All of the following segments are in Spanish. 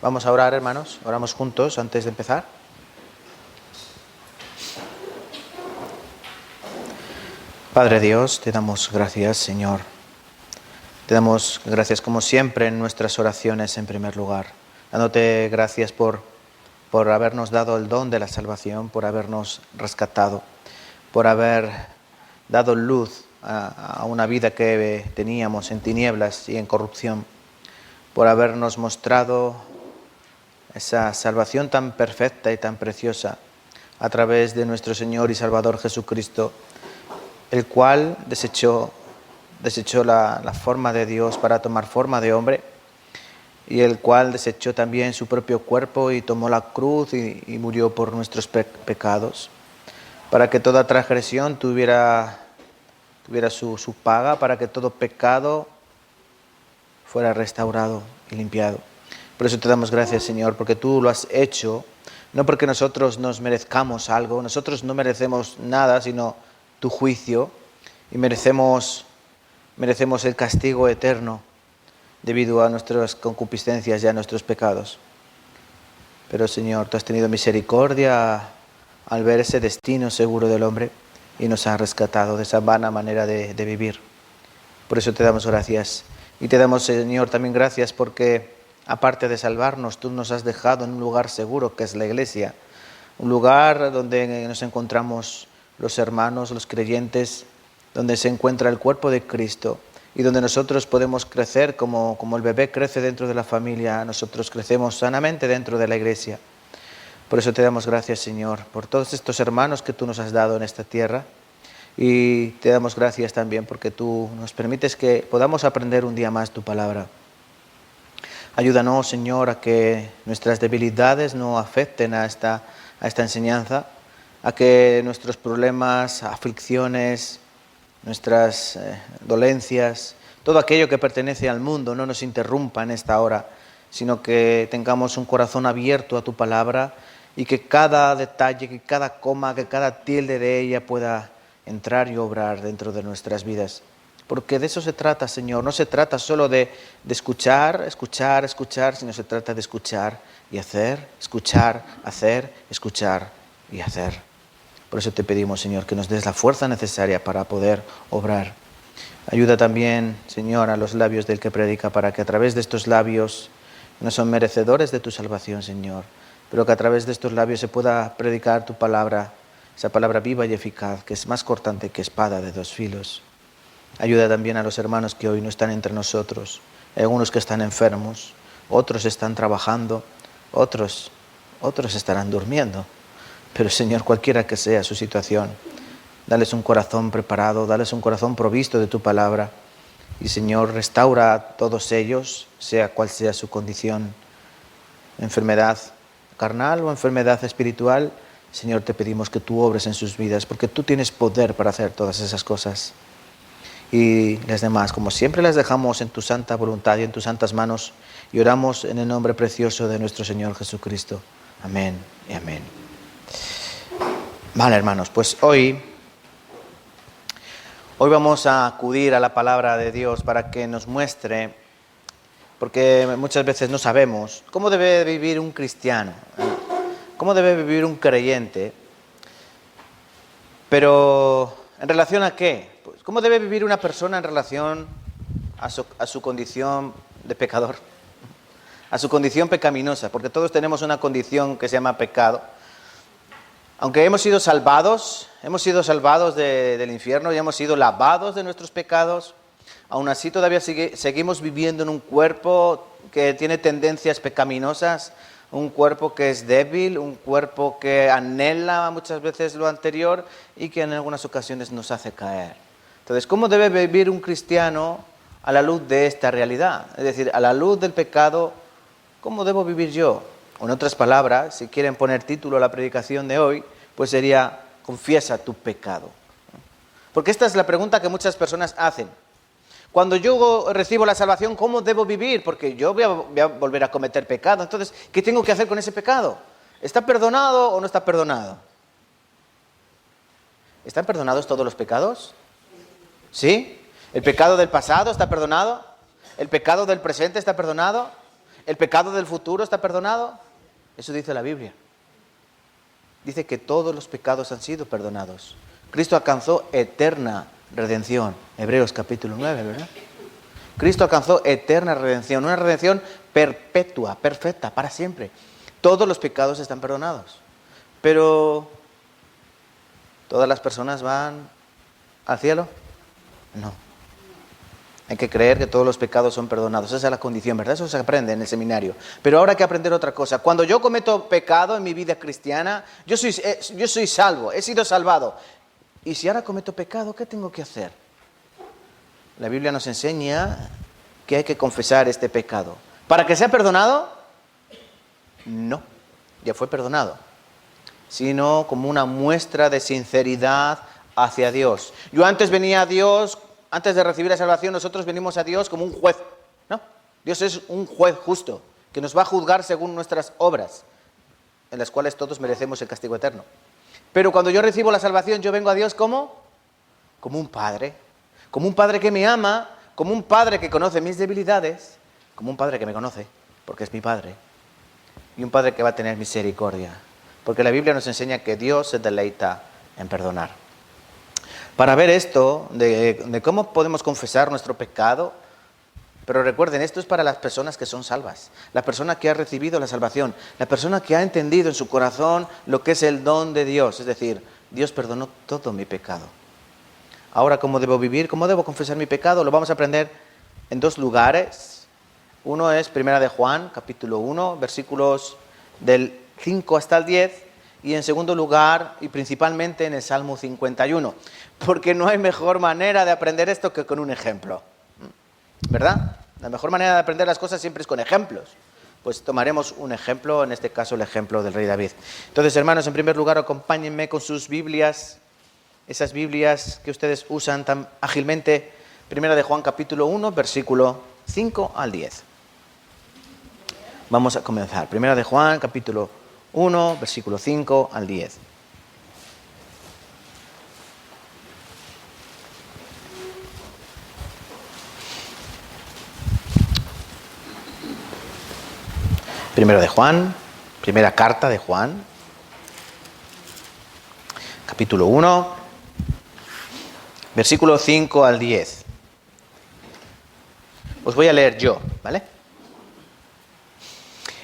Vamos a orar, hermanos. Oramos juntos antes de empezar. Padre Dios, te damos gracias, Señor. Te damos gracias como siempre en nuestras oraciones en primer lugar. Dándote gracias por habernos dado el don de la salvación, por habernos rescatado, por haber dado luz a una vida que teníamos en tinieblas y en corrupción, por habernos mostrado esa salvación tan perfecta y tan preciosa a través de nuestro Señor y Salvador Jesucristo, el cual desechó la forma de Dios para tomar forma de hombre, y el cual desechó también su propio cuerpo y tomó la cruz y murió por nuestros pecados, para que toda transgresión tuviera su paga, para que todo pecado fuera restaurado y limpiado. Por eso te damos gracias, Señor, porque tú lo has hecho, no porque nosotros nos merezcamos algo, nosotros no merecemos nada, sino tu juicio, y merecemos el castigo eterno debido a nuestras concupiscencias y a nuestros pecados. Pero, Señor, tú has tenido misericordia al ver ese destino seguro del hombre y nos has rescatado de esa vana manera de vivir. Por eso te damos gracias. Y te damos, Señor, también gracias porque, aparte de salvarnos, tú nos has dejado en un lugar seguro que es la iglesia. Un lugar donde nos encontramos los hermanos, los creyentes, donde se encuentra el cuerpo de Cristo y donde nosotros podemos crecer como el bebé crece dentro de la familia, nosotros crecemos sanamente dentro de la iglesia. Por eso te damos gracias, Señor, por todos estos hermanos que tú nos has dado en esta tierra, y te damos gracias también porque tú nos permites que podamos aprender un día más tu palabra. Ayúdanos, Señor, a que nuestras debilidades no afecten a esta enseñanza, a que nuestros problemas, aflicciones, nuestras dolencias, todo aquello que pertenece al mundo no nos interrumpa en esta hora, sino que tengamos un corazón abierto a tu palabra y que cada detalle, que cada coma, que cada tilde de ella pueda entrar y obrar dentro de nuestras vidas. Porque de eso se trata, Señor. No se trata solo de escuchar, sino se trata de escuchar y hacer, escuchar, hacer, escuchar y hacer. Por eso te pedimos, Señor, que nos des la fuerza necesaria para poder obrar. Ayuda también, Señor, a los labios del que predica, para que a través de estos labios, no son merecedores de tu salvación, Señor, pero que a través de estos labios se pueda predicar tu palabra, esa palabra viva y eficaz, que es más cortante que espada de dos filos. Ayuda también a los hermanos que hoy no están entre nosotros. Hay algunos que están enfermos, otros están trabajando, otros estarán durmiendo. Pero, Señor, cualquiera que sea su situación, dales un corazón preparado, dales un corazón provisto de tu palabra. Y, Señor, restaura a todos ellos, sea cual sea su condición, enfermedad carnal o enfermedad espiritual. Señor, te pedimos que tú obres en sus vidas, porque tú tienes poder para hacer todas esas cosas. Y las demás, como siempre, las dejamos en tu santa voluntad y en tus santas manos, y oramos en el nombre precioso de nuestro Señor Jesucristo. Amén y amén. Vale, hermanos, pues hoy vamos a acudir a la palabra de Dios para que nos muestre, porque muchas veces no sabemos cómo debe vivir un cristiano, cómo debe vivir un creyente, pero ¿en relación a qué? Pues, ¿cómo debe vivir una persona en relación a su condición de pecador, a su condición pecaminosa? Porque todos tenemos una condición que se llama pecado. Aunque hemos sido salvados del infierno y hemos sido lavados de nuestros pecados, aún así todavía seguimos viviendo en un cuerpo que tiene tendencias pecaminosas, un cuerpo que es débil, un cuerpo que anhela muchas veces lo anterior y que en algunas ocasiones nos hace caer. Entonces, ¿cómo debe vivir un cristiano a la luz de esta realidad? Es decir, a la luz del pecado, ¿cómo debo vivir yo? O en otras palabras, si quieren poner título a la predicación de hoy, pues sería: confiesa tu pecado. Porque esta es la pregunta que muchas personas hacen. Cuando yo recibo la salvación, ¿cómo debo vivir? Porque yo voy a volver a cometer pecado. Entonces, ¿qué tengo que hacer con ese pecado? ¿Está perdonado o no está perdonado? ¿Están perdonados todos los pecados? ¿Sí? ¿El pecado del pasado está perdonado? ¿El pecado del presente está perdonado? ¿el pecado del futuro está perdonado? Eso dice la Biblia. Dice que todos los pecados han sido perdonados. Cristo alcanzó eterna redención. Hebreos capítulo 9, ¿verdad? Cristo alcanzó eterna redención, una redención perpetua, perfecta, para siempre. Todos los pecados están perdonados. Pero, ¿todas las personas van al cielo? No. Hay que creer que todos los pecados son perdonados. Esa es la condición, ¿verdad? Eso se aprende en el seminario. Pero ahora hay que aprender otra cosa. Cuando yo cometo pecado en mi vida cristiana, yo soy salvo, he sido salvado. Y si ahora cometo pecado, ¿qué tengo que hacer? La Biblia nos enseña que hay que confesar este pecado. ¿Para que sea perdonado? No, ya fue perdonado. Sino como una muestra de sinceridad hacia Dios. Yo antes venía a Dios, antes de recibir la salvación, nosotros venimos a Dios como un juez, ¿no? Dios es un juez justo, que nos va a juzgar según nuestras obras, en las cuales todos merecemos el castigo eterno. Pero cuando yo recibo la salvación, yo vengo a Dios como un padre que me ama, como un padre que conoce mis debilidades, como un padre que me conoce, porque es mi padre, y un padre que va a tener misericordia, porque la Biblia nos enseña que Dios se deleita en perdonar. Para ver esto, de cómo podemos confesar nuestro pecado, pero recuerden, esto es para las personas que son salvas, la persona que ha recibido la salvación, la persona que ha entendido en su corazón lo que es el don de Dios, es decir, Dios perdonó todo mi pecado. Ahora, ¿cómo debo vivir? ¿Cómo debo confesar mi pecado? Lo vamos a aprender en dos lugares. Uno es 1 de Juan, capítulo 1, versículos del 5 hasta el 10, y en segundo lugar, y principalmente en el Salmo 51, porque no hay mejor manera de aprender esto que con un ejemplo, ¿verdad? La mejor manera de aprender las cosas siempre es con ejemplos. Pues tomaremos un ejemplo, en este caso el ejemplo del rey David. Entonces, hermanos, en primer lugar, acompáñenme con sus Biblias, esas Biblias que ustedes usan tan ágilmente. 1 de Juan, capítulo 1, versículo 5 al 10. Vamos a comenzar. 1 de Juan, capítulo 1, versículo 5 al 10. Primero de Juan, primera carta de Juan, capítulo 1, versículo 5 al 10. Os voy a leer yo, ¿vale?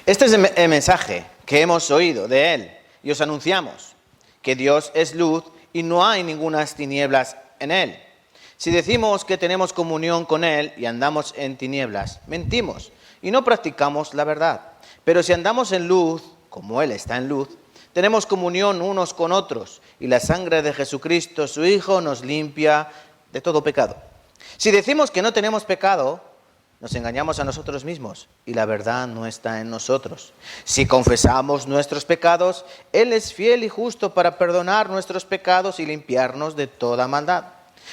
Este es el mensaje que hemos oído de Él y os anunciamos, que Dios es luz y no hay ningunas tinieblas en Él. Si decimos que tenemos comunión con Él y andamos en tinieblas, mentimos y no practicamos la verdad. Pero si andamos en luz, como Él está en luz, tenemos comunión unos con otros y la sangre de Jesucristo, su Hijo, nos limpia de todo pecado. Si decimos que no tenemos pecado, nos engañamos a nosotros mismos y la verdad no está en nosotros. Si confesamos nuestros pecados, Él es fiel y justo para perdonar nuestros pecados y limpiarnos de toda maldad.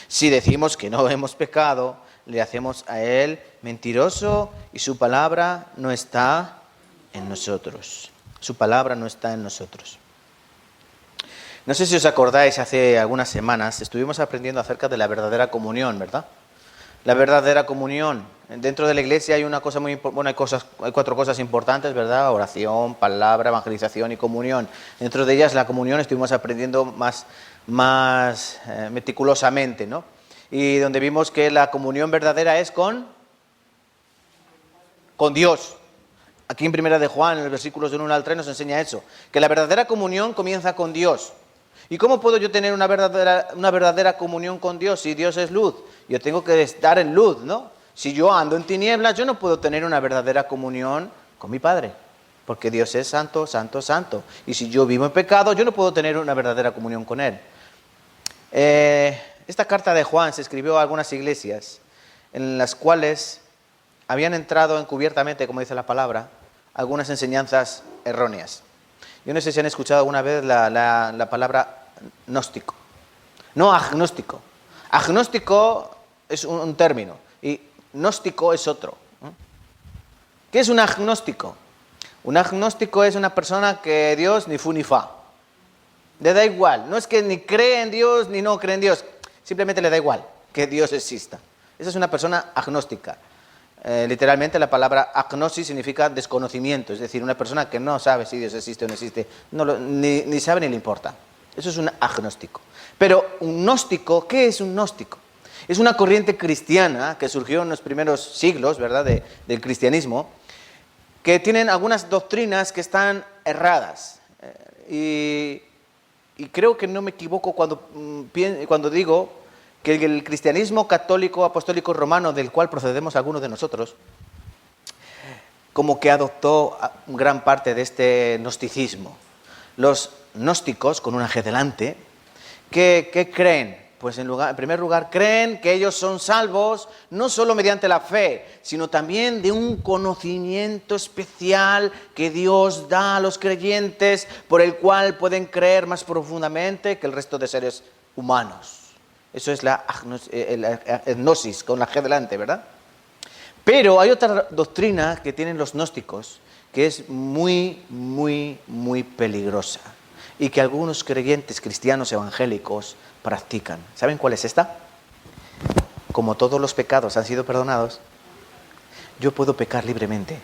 Si decimos que no hemos pecado, le hacemos a Él mentiroso y su palabra no está en nosotros. Su palabra no está en nosotros. No sé si os acordáis, hace algunas semanas estuvimos aprendiendo acerca de la verdadera comunión, ¿verdad? La verdadera comunión. Dentro de la iglesia hay una cosa muy importante, hay 4 cosas importantes, ¿verdad? Oración, palabra, evangelización y comunión. Dentro de ellas la comunión estuvimos aprendiendo más meticulosamente, ¿no? Y donde vimos que la comunión verdadera es con Dios. Aquí en 1 de Juan, en los versículos del 1 al 3, nos enseña eso, que la verdadera comunión comienza con Dios. ¿Y cómo puedo yo tener una verdadera comunión con Dios si Dios es luz? Yo tengo que estar en luz, ¿no? Si yo ando en tinieblas, yo no puedo tener una verdadera comunión con mi Padre, porque Dios es santo, santo, santo. Y si yo vivo en pecado, yo no puedo tener una verdadera comunión con Él. Esta carta de Juan se escribió a algunas iglesias en las cuales habían entrado encubiertamente, como dice la palabra, algunas enseñanzas erróneas. Yo no sé si han escuchado alguna vez la palabra gnóstico. No agnóstico. Agnóstico es un término y gnóstico es otro. ¿Qué es un agnóstico? Un agnóstico es una persona que Dios ni fu ni fa. Le da igual. No es que ni cree en Dios ni no cree en Dios. Simplemente le da igual que Dios exista. Esa es una persona agnóstica. Literalmente la palabra agnosis significa desconocimiento, es decir, una persona que no sabe si Dios existe o no existe, ni sabe ni le importa. Eso es un agnóstico. Pero un gnóstico, ¿qué es un gnóstico? Es una corriente cristiana que surgió en los primeros siglos, ¿verdad?, del cristianismo, que tienen algunas doctrinas que están erradas. Y creo que no me equivoco cuando digo que el cristianismo católico, apostólico, romano, del cual procedemos algunos de nosotros, como que adoptó gran parte de este gnosticismo. Los gnósticos, con una G delante, ¿qué creen? Pues en primer lugar, creen que ellos son salvos no solo mediante la fe, sino también de un conocimiento especial que Dios da a los creyentes, por el cual pueden creer más profundamente que el resto de seres humanos. Eso es la gnosis, con la G delante, ¿verdad? Pero hay otra doctrina que tienen los gnósticos, que es muy, muy, muy peligrosa, y que algunos creyentes cristianos evangélicos practican. ¿Saben cuál es esta? Como todos los pecados han sido perdonados, yo puedo pecar libremente.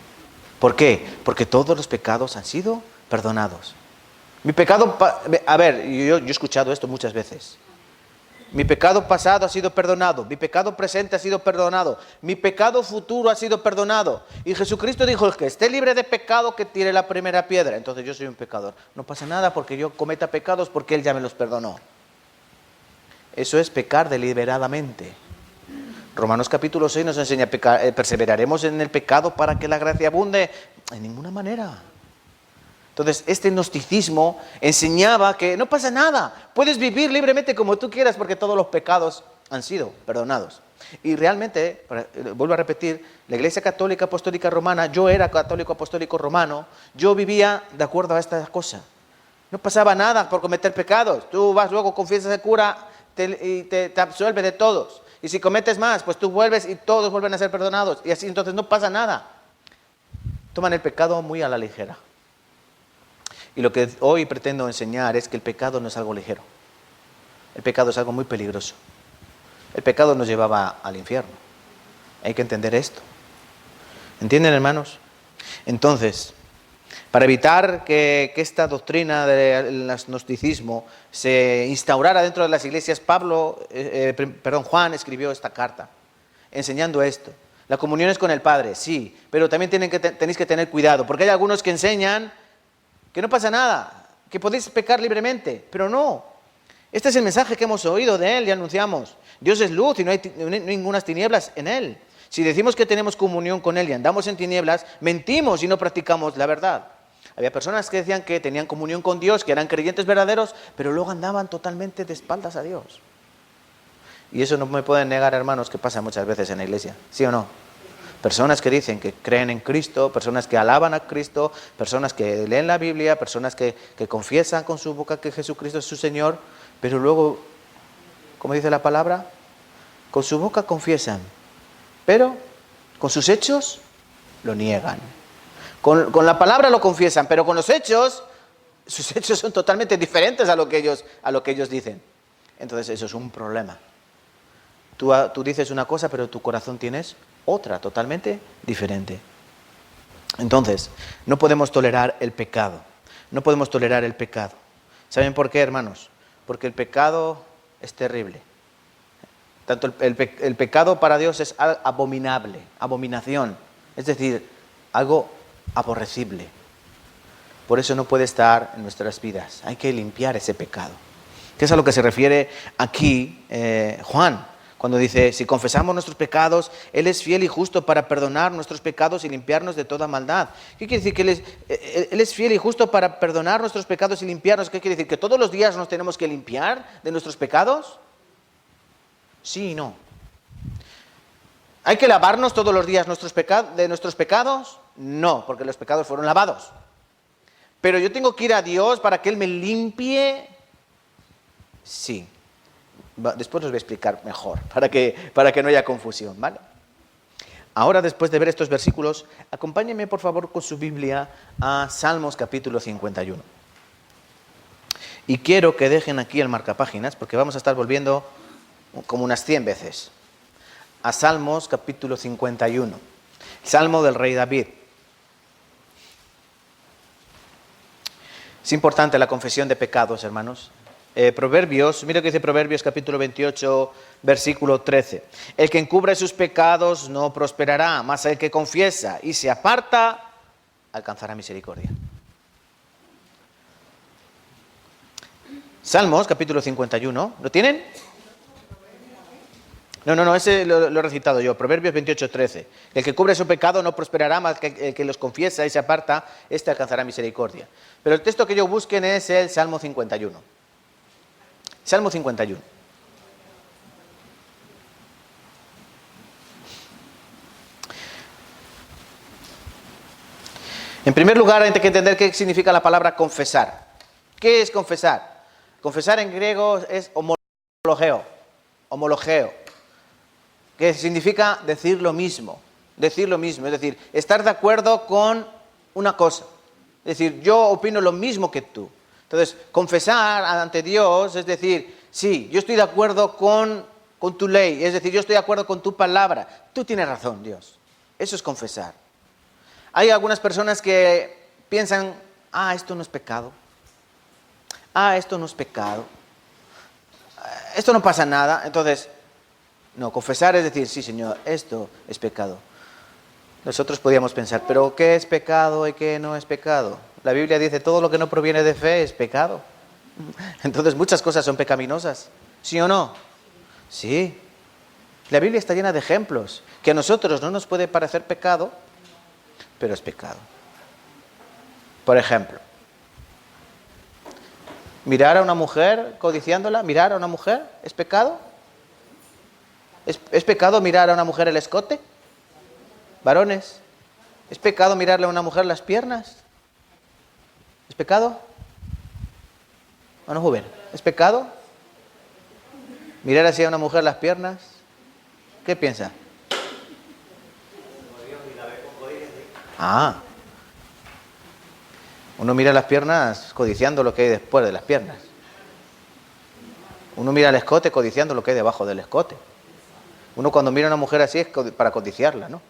¿Por qué? Porque todos los pecados han sido perdonados. Mi pecado, a ver, yo he escuchado esto muchas veces. Mi pecado pasado ha sido perdonado, mi pecado presente ha sido perdonado, mi pecado futuro ha sido perdonado. Y Jesucristo dijo, el que esté libre de pecado, que tire la primera piedra. Entonces yo soy un pecador. No pasa nada porque yo cometa pecados porque Él ya me los perdonó. Eso es pecar deliberadamente. Romanos capítulo 6 nos enseña, perseveraremos en el pecado para que la gracia abunde. En ninguna manera. Entonces, este gnosticismo enseñaba que no pasa nada, puedes vivir libremente como tú quieras porque todos los pecados han sido perdonados. Y realmente, vuelvo a repetir, la Iglesia Católica Apostólica Romana, yo era católico apostólico romano, yo vivía de acuerdo a esta cosa. No pasaba nada por cometer pecados, tú vas luego, confiesas al cura y te absuelve de todos. Y si cometes más, pues tú vuelves y todos vuelven a ser perdonados. Y así entonces no pasa nada. Toman el pecado muy a la ligera. Y lo que hoy pretendo enseñar es que el pecado no es algo ligero. El pecado es algo muy peligroso. El pecado nos llevaba al infierno. Hay que entender esto. ¿Entienden, hermanos? Entonces, para evitar que esta doctrina del gnosticismo se instaurara dentro de las iglesias, Juan escribió esta carta, enseñando esto. La comunión es con el Padre, sí, pero también tenéis que tener cuidado, porque hay algunos que enseñan que no pasa nada, que podéis pecar libremente, pero no. Este es el mensaje que hemos oído de Él y anunciamos. Dios es luz y no hay ninguna tinieblas en Él. Si decimos que tenemos comunión con Él y andamos en tinieblas, mentimos y no practicamos la verdad. Había personas que decían que tenían comunión con Dios, que eran creyentes verdaderos, pero luego andaban totalmente de espaldas a Dios. Y eso no me pueden negar, hermanos, que pasa muchas veces en la iglesia, ¿sí o no? Personas que dicen que creen en Cristo, personas que alaban a Cristo, personas que leen la Biblia, personas que confiesan con su boca que Jesucristo es su Señor, pero luego, como dice la palabra, con su boca confiesan, pero con sus hechos lo niegan. Con la palabra lo confiesan, pero con los hechos, sus hechos son totalmente diferentes a lo que ellos dicen. Entonces eso es un problema. Tú dices una cosa, pero tu corazón tienes otra, totalmente diferente. Entonces, no podemos tolerar el pecado. No podemos tolerar el pecado. ¿Saben por qué, hermanos? Porque el pecado es terrible. Tanto el pecado para Dios es abominable, abominación. Es decir, algo aborrecible. Por eso no puede estar en nuestras vidas. Hay que limpiar ese pecado. ¿Qué es a lo que se refiere aquí Juan? Cuando dice, si confesamos nuestros pecados, Él es fiel y justo para perdonar nuestros pecados y limpiarnos de toda maldad. ¿Qué quiere decir? Que Él es fiel y justo para perdonar nuestros pecados y limpiarnos. ¿Qué quiere decir? ¿Que todos los días nos tenemos que limpiar de nuestros pecados? Sí y no. ¿Hay que lavarnos todos los días de nuestros pecados? No, porque los pecados fueron lavados. Pero yo tengo que ir a Dios para que Él me limpie. Sí. Después os voy a explicar mejor, para que no haya confusión, ¿vale? Ahora, después de ver estos versículos, acompáñenme por favor con su Biblia a Salmos capítulo 51. Y quiero que dejen aquí el marcapáginas, porque vamos a estar volviendo como unas 100 veces. A Salmos capítulo 51. Salmo del rey David. Es importante la confesión de pecados, hermanos. Proverbios, mira lo que dice Proverbios capítulo 28, versículo 13. El que encubre sus pecados no prosperará, mas el que confiesa y se aparta alcanzará misericordia. Salmos capítulo 51, ¿lo tienen? No, ese lo he recitado yo, Proverbios 28, 13. El que cubre su pecado no prosperará, mas el que los confiesa y se aparta, este alcanzará misericordia. Pero el texto que yo busquen es el Salmo 51. Salmo 51. En primer lugar, hay que entender qué significa la palabra confesar. ¿Qué es confesar? Confesar en griego es homologeo, que significa decir lo mismo, es decir, estar de acuerdo con una cosa, es decir, yo opino lo mismo que tú. Entonces, confesar ante Dios es decir, sí, yo estoy de acuerdo con tu ley, es decir, yo estoy de acuerdo con tu palabra, tú tienes razón, Dios. Eso es confesar. Hay algunas personas que piensan, esto no es pecado, esto no es pecado, esto no pasa nada. Entonces, no, confesar es decir, sí, Señor, esto es pecado. Nosotros podríamos pensar, ¿pero qué es pecado y qué no es pecado? La Biblia dice, todo lo que no proviene de fe es pecado. Entonces, muchas cosas son pecaminosas, ¿sí o no? Sí. La Biblia está llena de ejemplos, que a nosotros no nos puede parecer pecado, pero es pecado. Por ejemplo, mirar a una mujer codiciándola, mirar a una mujer, ¿es pecado? ¿Es pecado mirar a una mujer el escote? Varones, ¿es pecado mirarle a una mujer las piernas? ¿Es pecado? ¿O no, joven? ¿Es pecado? ¿Mirar así a una mujer las piernas? ¿Qué piensa? Uno mira las piernas codiciando lo que hay después de las piernas. Uno mira el escote codiciando lo que hay debajo del escote. Uno cuando mira a una mujer así es para codiciarla, ¿no?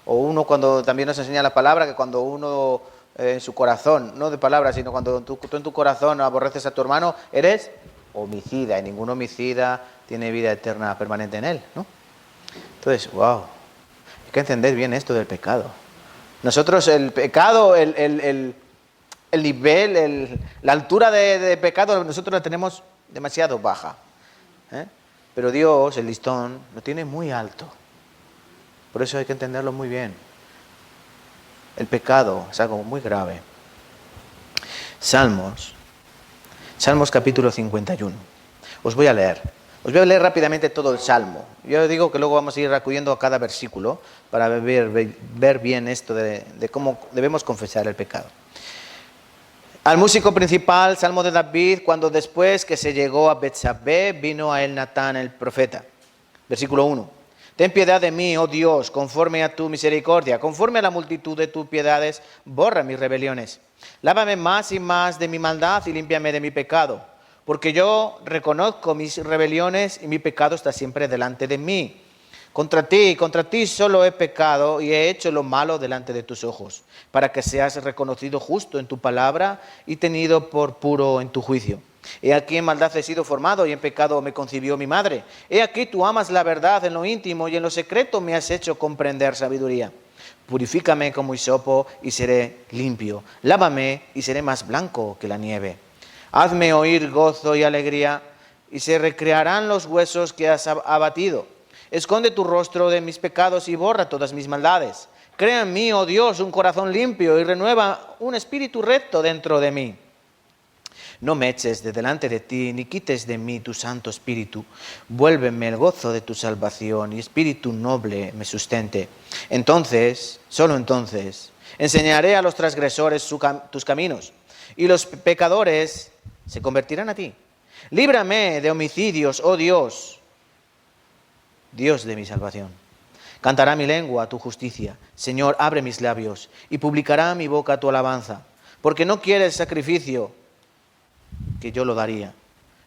O uno cuando también nos enseña la palabra que cuando uno en su corazón, no de palabra, sino cuando tú en tu corazón aborreces a tu hermano, eres homicida, y ningún homicida tiene vida eterna permanente en él, ¿no? Entonces, wow, hay que entender bien esto del pecado. Nosotros el pecado, el nivel, la altura de pecado, nosotros la tenemos demasiado baja, ¿eh? Pero Dios, el listón, lo tiene muy alto. Por eso hay que entenderlo muy bien. El pecado es algo muy grave. Salmos capítulo 51. Os voy a leer rápidamente todo el Salmo. Yo digo que luego vamos a ir acudiendo a cada versículo para ver bien esto de cómo debemos confesar el pecado. Al músico principal, Salmo de David, cuando después que se llegó a Betsabé, vino a él Natán el profeta. Versículo 1. Ten piedad de mí, oh Dios, conforme a tu misericordia, conforme a la multitud de tus piedades, borra mis rebeliones. Lávame más y más de mi maldad y límpiame de mi pecado, porque yo reconozco mis rebeliones y mi pecado está siempre delante de mí. Contra ti solo he pecado y he hecho lo malo delante de tus ojos, para que seas reconocido justo en tu palabra y tenido por puro en tu juicio. He aquí en maldad he sido formado y en pecado me concibió mi madre. He aquí tú amas la verdad en lo íntimo y en lo secreto me has hecho comprender sabiduría. Purifícame como hisopo y seré limpio. Lávame y seré más blanco que la nieve. Hazme oír gozo y alegría y se recrearán los huesos que has abatido. Esconde tu rostro de mis pecados y borra todas mis maldades. Crea en mí, oh Dios, un corazón limpio y renueva un espíritu recto dentro de mí. No me eches de delante de ti, ni quites de mí tu Santo Espíritu. Vuélveme el gozo de tu salvación y espíritu noble me sustente. Entonces, solo entonces, enseñaré a los transgresores tus caminos y los pecadores se convertirán a ti. Líbrame de homicidios, oh Dios, Dios de mi salvación. Cantará mi lengua tu justicia. Señor, abre mis labios y publicará mi boca tu alabanza. Porque no quieres sacrificio, que yo lo daría,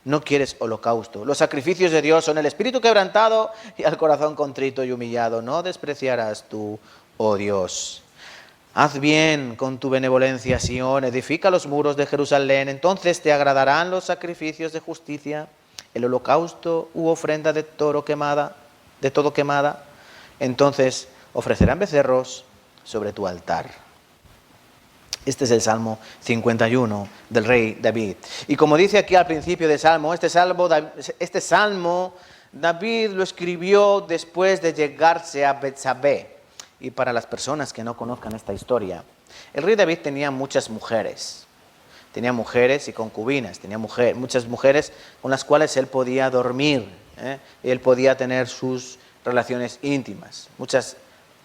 No quieres holocausto. Los sacrificios de Dios son el espíritu quebrantado y el corazón contrito y humillado. No despreciarás tú, oh Dios. Haz bien con tu benevolencia, Sión, edifica los muros de Jerusalén, entonces te agradarán los sacrificios de justicia, el holocausto u ofrenda de todo quemada, entonces ofrecerán becerros sobre tu altar. Este es el Salmo 51 del rey David. Y como dice aquí al principio del Salmo, este Salmo David lo escribió después de llegarse a Betsabé. Y para las personas que no conozcan esta historia, el rey David tenía muchas mujeres. Tenía mujeres y concubinas, tenía muchas mujeres con las cuales él podía dormir, y él podía tener sus relaciones íntimas. Muchas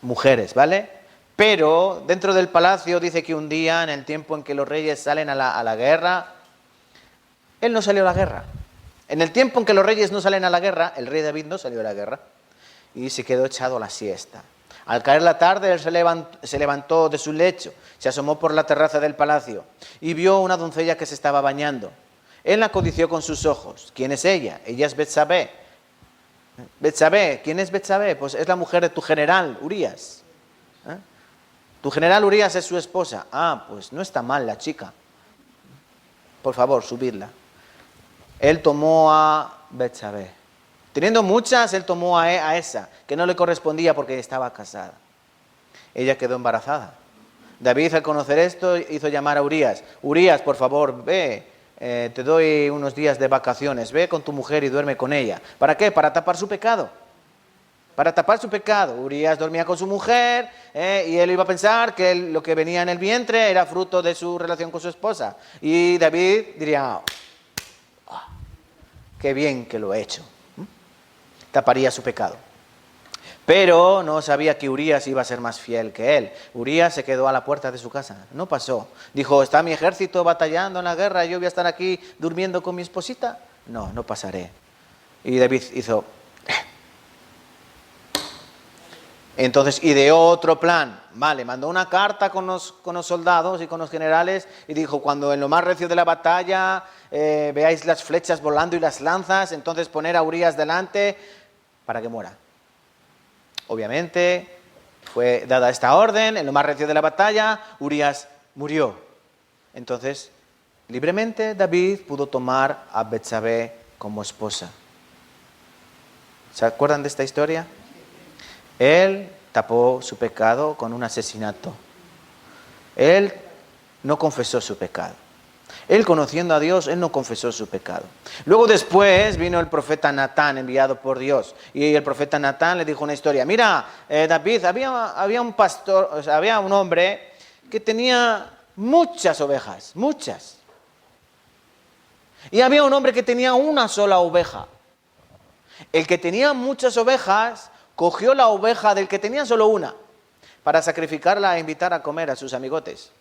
mujeres, ¿vale? Pero dentro del palacio dice que un día, en el tiempo en que los reyes salen a la guerra, él no salió a la guerra. En el tiempo en que los reyes no salen a la guerra, el rey David no salió a la guerra y se quedó echado a la siesta. Al caer la tarde, él se levantó de su lecho, se asomó por la terraza del palacio y vio una doncella que se estaba bañando. Él la codició con sus ojos. ¿Quién es ella? Ella es Betsabé. Betsabé, ¿quién es Betsabé? Pues es la mujer de tu general, Urías. Tu general Urías es su esposa. Ah, pues no está mal la chica. Por favor, subidla. Él tomó a Betsabé. Teniendo muchas, él tomó a esa, que no le correspondía porque estaba casada. Ella quedó embarazada. David, al conocer esto, hizo llamar a Urías. Urías, por favor, ve, te doy unos días de vacaciones. Ve con tu mujer y duerme con ella. ¿Para qué? Para tapar su pecado. Para tapar su pecado. Urías dormía con su mujer y él iba a pensar que lo que venía en el vientre era fruto de su relación con su esposa. Y David diría, oh, qué bien que lo he hecho. Taparía su pecado. Pero no sabía que Urías iba a ser más fiel que él. Urías se quedó a la puerta de su casa. No pasó. Dijo, ¿está mi ejército batallando en la guerra y yo voy a estar aquí durmiendo con mi esposita? No, no pasaré. Y David hizo... Entonces ideó otro plan. Vale, mandó una carta con los soldados y con los generales y dijo, cuando en lo más recio de la batalla veáis las flechas volando y las lanzas, entonces poner a Urías delante para que muera. Obviamente fue dada esta orden, en lo más recio de la batalla, Urías murió. Entonces, libremente David pudo tomar a Betsabé como esposa. ¿Se acuerdan de esta historia? Él tapó su pecado con un asesinato. Él no confesó su pecado. Él, conociendo a Dios, él no confesó su pecado. Luego después vino el profeta Natán, enviado por Dios. Y el profeta Natán le dijo una historia. Mira, David, había un pastor, o sea, había un hombre que tenía muchas ovejas, muchas. Y había un hombre que tenía una sola oveja. El que tenía muchas ovejas cogió la oveja del que tenía solo una para sacrificarla e invitar a comer a sus amigotes.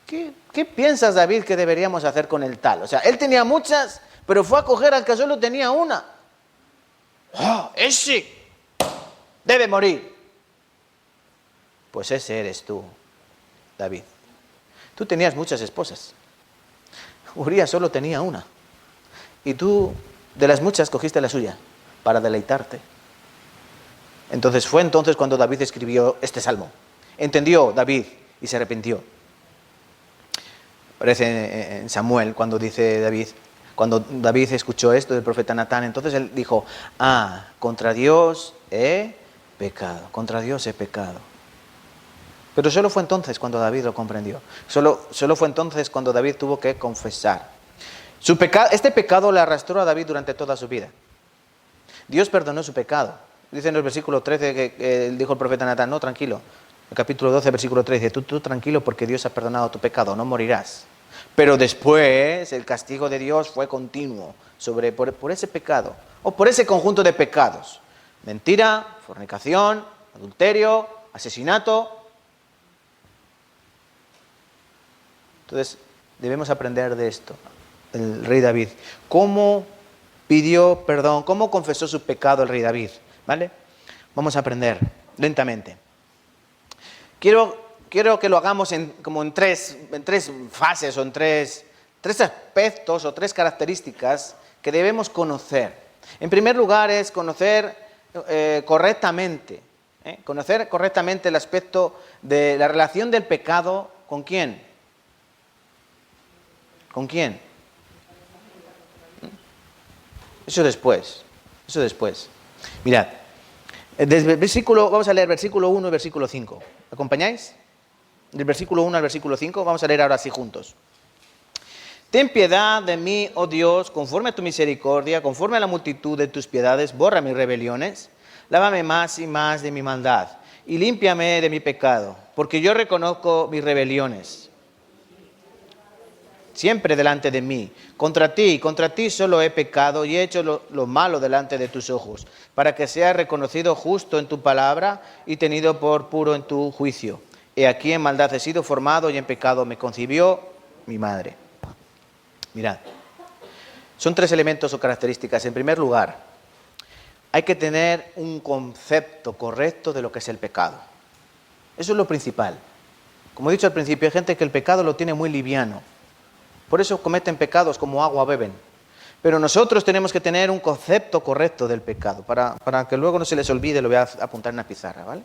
¿Qué piensas, David, que deberíamos hacer con el tal? O sea, él tenía muchas, pero fue a coger al que solo tenía una. ¡Oh, ese debe morir! Pues ese eres tú, David. Tú tenías muchas esposas. Urías solo tenía una. Y tú, de las muchas, cogiste la suya para deleitarte. Entonces fue cuando David escribió este salmo. Entendió David y se arrepintió. Aparece en Samuel cuando dice David, cuando David escuchó esto del profeta Natán, entonces él dijo, contra Dios he pecado, contra Dios he pecado. Pero solo fue entonces cuando David lo comprendió. Solo fue entonces cuando David tuvo que confesar. Este pecado le arrastró a David durante toda su vida. Dios perdonó su pecado. Dice en el versículo 13 que dijo el profeta Natán, no, tranquilo. El capítulo 12, versículo 13, tú tranquilo porque Dios ha perdonado tu pecado, no morirás. Pero después el castigo de Dios fue continuo por ese pecado, o por ese conjunto de pecados. Mentira, fornicación, adulterio, asesinato. Entonces, debemos aprender de esto, el rey David. ¿Cómo pidió perdón? ¿Cómo confesó su pecado el rey David? ¿Vale? Vamos a aprender lentamente. Quiero que lo hagamos en tres fases o en tres tres aspectos o tres características que debemos conocer. En primer lugar es conocer correctamente el aspecto de la relación del pecado. ¿Con quién? ¿Con quién? Eso después. Mirad, vamos a leer versículo 1 y versículo 5. ¿Me acompañáis? Del versículo 1 al versículo 5, vamos a leer ahora así juntos. Ten piedad de mí, oh Dios, conforme a tu misericordia, conforme a la multitud de tus piedades, borra mis rebeliones, lávame más y más de mi maldad, y límpiame de mi pecado, porque yo reconozco mis rebeliones siempre delante de mí. Contra ti solo he pecado y he hecho lo malo delante de tus ojos, para que seas reconocido justo en tu palabra y tenido por puro en tu juicio. He aquí en maldad he sido formado y en pecado me concibió mi madre. Mirad, son tres elementos o características. En primer lugar, hay que tener un concepto correcto de lo que es el pecado. Eso es lo principal. Como he dicho al principio, hay gente que el pecado lo tiene muy liviano. Por eso cometen pecados como agua beben. Pero nosotros tenemos que tener un concepto correcto del pecado, para que luego no se les olvide, lo voy a apuntar en una pizarra, ¿vale?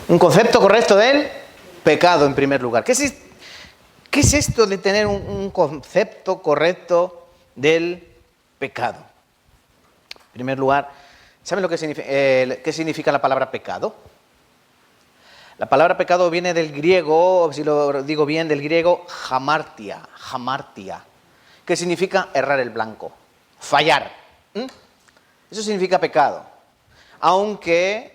Un concepto correcto del pecado, en primer lugar. ¿Qué es esto de tener un concepto correcto del pecado? En primer lugar, ¿saben qué significa la palabra pecado? La palabra pecado viene del griego, si lo digo bien, del griego hamartia, que significa errar el blanco, fallar. Eso significa pecado. Aunque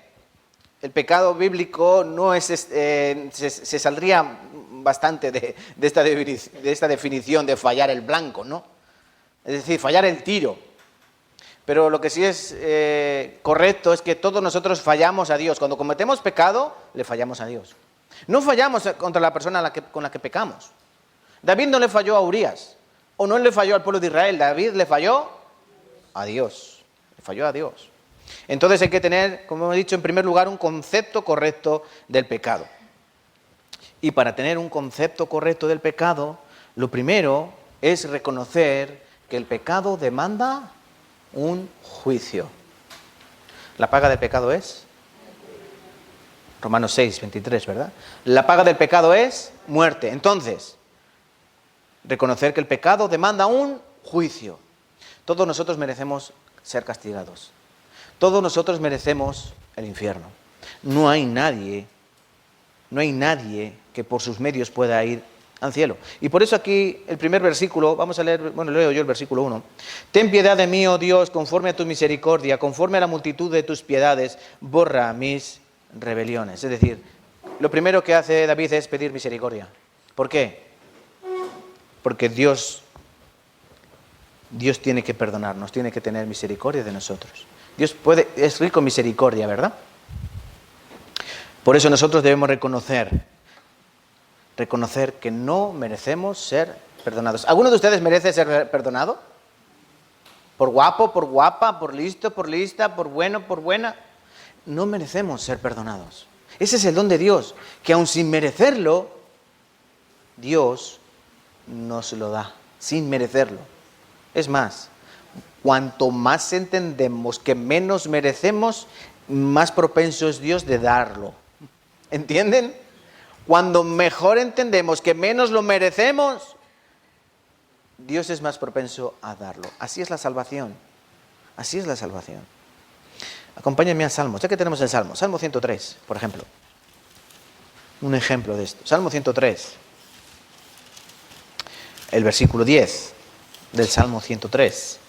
el pecado bíblico no es, se saldría bastante de esta definición de fallar el blanco, ¿no? Es decir, fallar el tiro. Pero lo que sí es correcto es que todos nosotros fallamos a Dios. Cuando cometemos pecado, le fallamos a Dios. No fallamos contra la persona con la que pecamos. David no le falló a Urías, o no le falló al pueblo de Israel. David le falló a Dios. Le falló a Dios. Entonces hay que tener, como he dicho, en primer lugar, un concepto correcto del pecado. Y para tener un concepto correcto del pecado, lo primero es reconocer que el pecado demanda un juicio. La paga del pecado es Romanos 6, 23, ¿verdad? La paga del pecado es muerte. Entonces, reconocer que el pecado demanda un juicio. Todos nosotros merecemos ser castigados. Todos nosotros merecemos el infierno. No hay nadie que por sus medios pueda ir al cielo. Y por eso aquí el primer versículo, vamos a leer, leo yo el versículo 1. Ten piedad de mí, oh Dios, conforme a tu misericordia, conforme a la multitud de tus piedades, borra mis rebeliones. Es decir, lo primero que hace David es pedir misericordia. ¿Por qué? Porque Dios tiene que perdonarnos, tiene que tener misericordia de nosotros. Dios es rico en misericordia, ¿verdad? Por eso nosotros debemos reconocer que no merecemos ser perdonados. ¿Alguno de ustedes merece ser perdonado? ¿Por guapo, por guapa, por listo, por lista, por bueno, por buena? No merecemos ser perdonados. Ese es el don de Dios, que aun sin merecerlo, Dios nos lo da, sin merecerlo. Es más, cuanto más entendemos que menos merecemos, más propenso es Dios de darlo. ¿Entienden? Cuando mejor entendemos que menos lo merecemos, Dios es más propenso a darlo. Así es la salvación. Así es la salvación. Acompáñenme al Salmo. Ya que tenemos el Salmo. Salmo 103, por ejemplo. Un ejemplo de esto. Salmo 103. El versículo 10 del Salmo 103.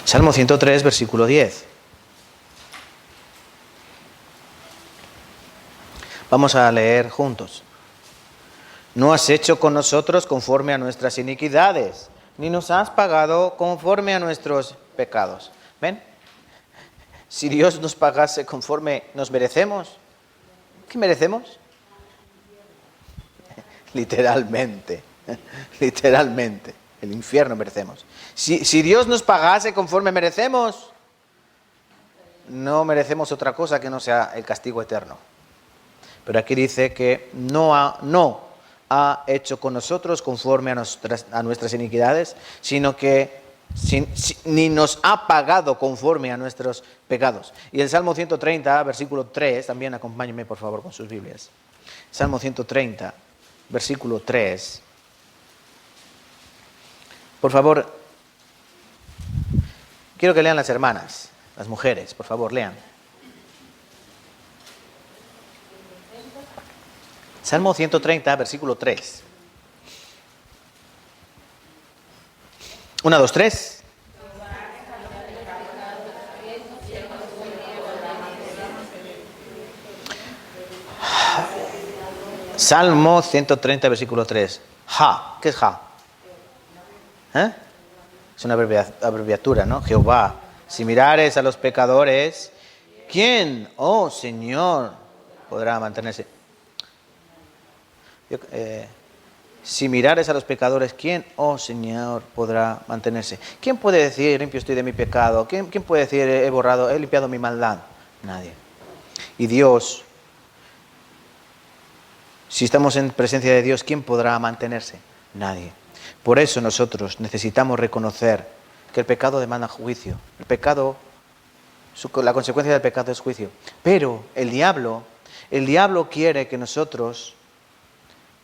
Salmo 103, versículo 10. Vamos a leer juntos. No has hecho con nosotros conforme a nuestras iniquidades, ni nos has pagado conforme a nuestros pecados. ¿Ven? Si Dios nos pagase conforme nos merecemos, ¿qué merecemos? Literalmente, literalmente, el infierno merecemos. Si Dios nos pagase conforme merecemos, no merecemos otra cosa que no sea el castigo eterno. Pero aquí dice que no ha hecho con nosotros conforme a nuestras iniquidades, sino que ni nos ha pagado conforme a nuestros pecados. Y el Salmo 130, versículo 3, también acompáñenme por favor con sus Biblias. Salmo 130, versículo 3. Por favor, quiero que lean las hermanas, las mujeres, por favor, lean. Salmo 130, versículo 3. 1, 2, 3. Salmo 130, versículo 3. Ja. ¿Qué es ja? Es una abreviatura, ¿no? Jehová. Si mirares a los pecadores, ¿quién, oh Señor, podrá mantenerse? Si mirares a los pecadores, ¿quién, oh Señor, podrá mantenerse? ¿Quién puede decir, limpio estoy de mi pecado? ¿Quién puede decir, he limpiado mi maldad? Nadie. Y Dios, si estamos en presencia de Dios, ¿quién podrá mantenerse? Nadie. Por eso nosotros necesitamos reconocer que el pecado demanda juicio. El pecado, la consecuencia del pecado es juicio. Pero el diablo quiere que nosotros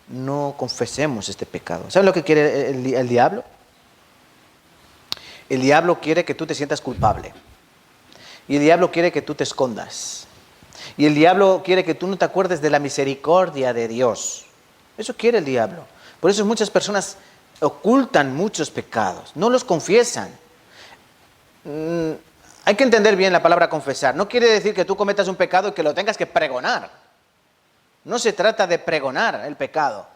no confesemos este pecado. ¿Saben lo que quiere el diablo? El diablo quiere que tú te sientas culpable. Y el diablo quiere que tú te escondas. Y el diablo quiere que tú no te acuerdes de la misericordia de Dios. Eso quiere el diablo. Por eso muchas personas ocultan muchos pecados, no los confiesan. Hay que entender bien la palabra confesar. No quiere decir que tú cometas un pecado y que lo tengas que pregonar. No se trata de pregonar el pecado,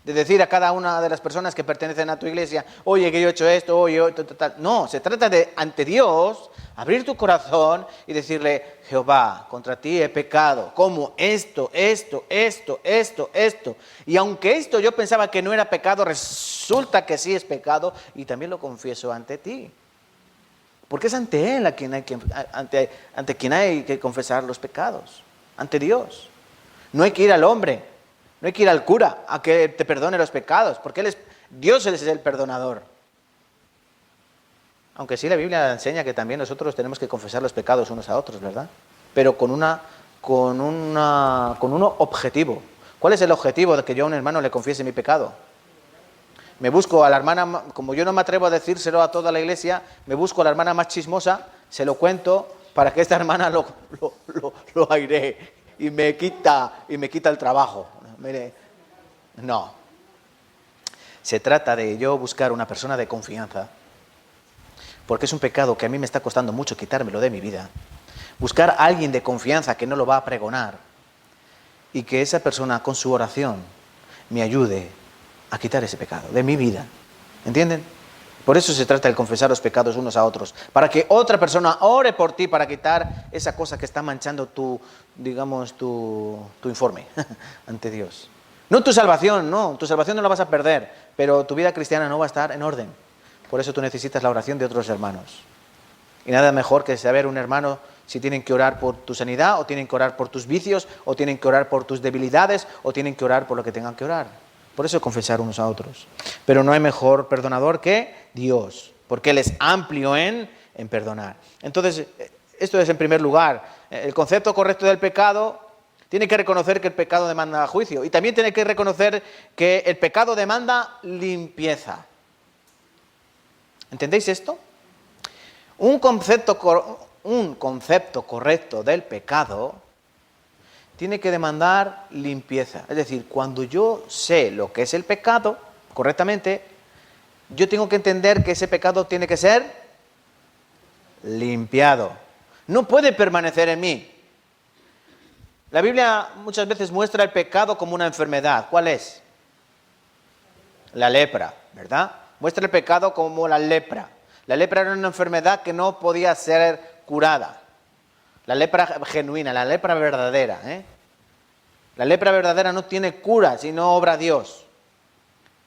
de decir a cada una de las personas que pertenecen a tu iglesia, oye, que yo he hecho esto, oye, tal. No, se trata de, ante Dios, abrir tu corazón y decirle, Jehová, contra ti he pecado, como esto. Y aunque esto yo pensaba que no era pecado, resulta que sí es pecado y también lo confieso ante ti. Porque es ante Él ante quien hay que confesar los pecados, ante Dios. No hay que ir al hombre, no hay que ir al cura a que te perdone los pecados, porque Dios es el perdonador. Aunque sí la Biblia enseña que también nosotros tenemos que confesar los pecados unos a otros, ¿verdad? Pero con un objetivo. ¿Cuál es el objetivo de que yo a un hermano le confiese mi pecado? Me busco a la hermana, como yo no me atrevo a decírselo a toda la iglesia, me busco a la hermana más chismosa, se lo cuento para que esta hermana lo airee y me quita el trabajo. Mire, no. Se trata de yo buscar una persona de confianza, porque es un pecado que a mí me está costando mucho quitármelo de mi vida. Buscar a alguien de confianza que no lo va a pregonar y que esa persona con su oración me ayude a quitar ese pecado de mi vida. ¿Entienden? Por eso se trata de confesar los pecados unos a otros, para que otra persona ore por ti para quitar esa cosa que está manchando tu informe ante Dios. No tu salvación no la vas a perder, pero tu vida cristiana no va a estar en orden. Por eso tú necesitas la oración de otros hermanos. Y nada mejor que saber un hermano si tienen que orar por tu sanidad, o tienen que orar por tus vicios, o tienen que orar por tus debilidades, o tienen que orar por lo que tengan que orar. Por eso confesar unos a otros. Pero no hay mejor perdonador que Dios, porque Él es amplio en perdonar. Entonces, esto es en primer lugar. El concepto correcto del pecado tiene que reconocer que el pecado demanda juicio. Y también tiene que reconocer que el pecado demanda limpieza. ¿Entendéis esto? Un concepto correcto del pecado tiene que demandar limpieza. Es decir, cuando yo sé lo que es el pecado correctamente, yo tengo que entender que ese pecado tiene que ser limpiado. No puede permanecer en mí. La Biblia muchas veces muestra el pecado como una enfermedad. ¿Cuál es? La lepra, ¿verdad? Muestra el pecado como la lepra. La lepra era una enfermedad que no podía ser curada. La lepra genuina, la lepra verdadera. La lepra verdadera no tiene cura si no obra Dios.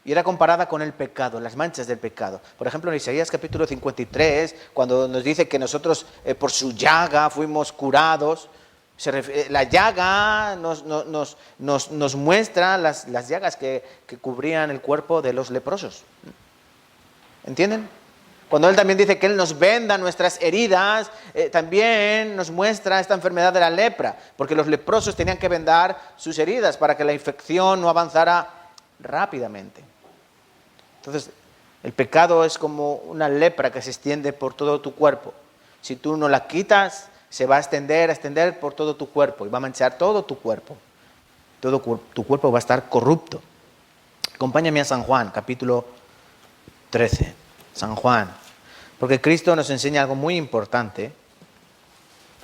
Y era comparada con el pecado, las manchas del pecado. Por ejemplo, en Isaías capítulo 53, cuando nos dice que nosotros por su llaga fuimos curados, la llaga nos muestra las llagas que cubrían el cuerpo de los leprosos. ¿Entienden? Cuando Él también dice que Él nos venda nuestras heridas, también nos muestra esta enfermedad de la lepra, porque los leprosos tenían que vendar sus heridas para que la infección no avanzara rápidamente. Entonces, el pecado es como una lepra que se extiende por todo tu cuerpo. Si tú no la quitas, se va a extender por todo tu cuerpo y va a manchar todo tu cuerpo. Todo tu cuerpo va a estar corrupto. Acompáñame a San Juan, capítulo 13. San Juan. Porque Cristo nos enseña algo muy importante.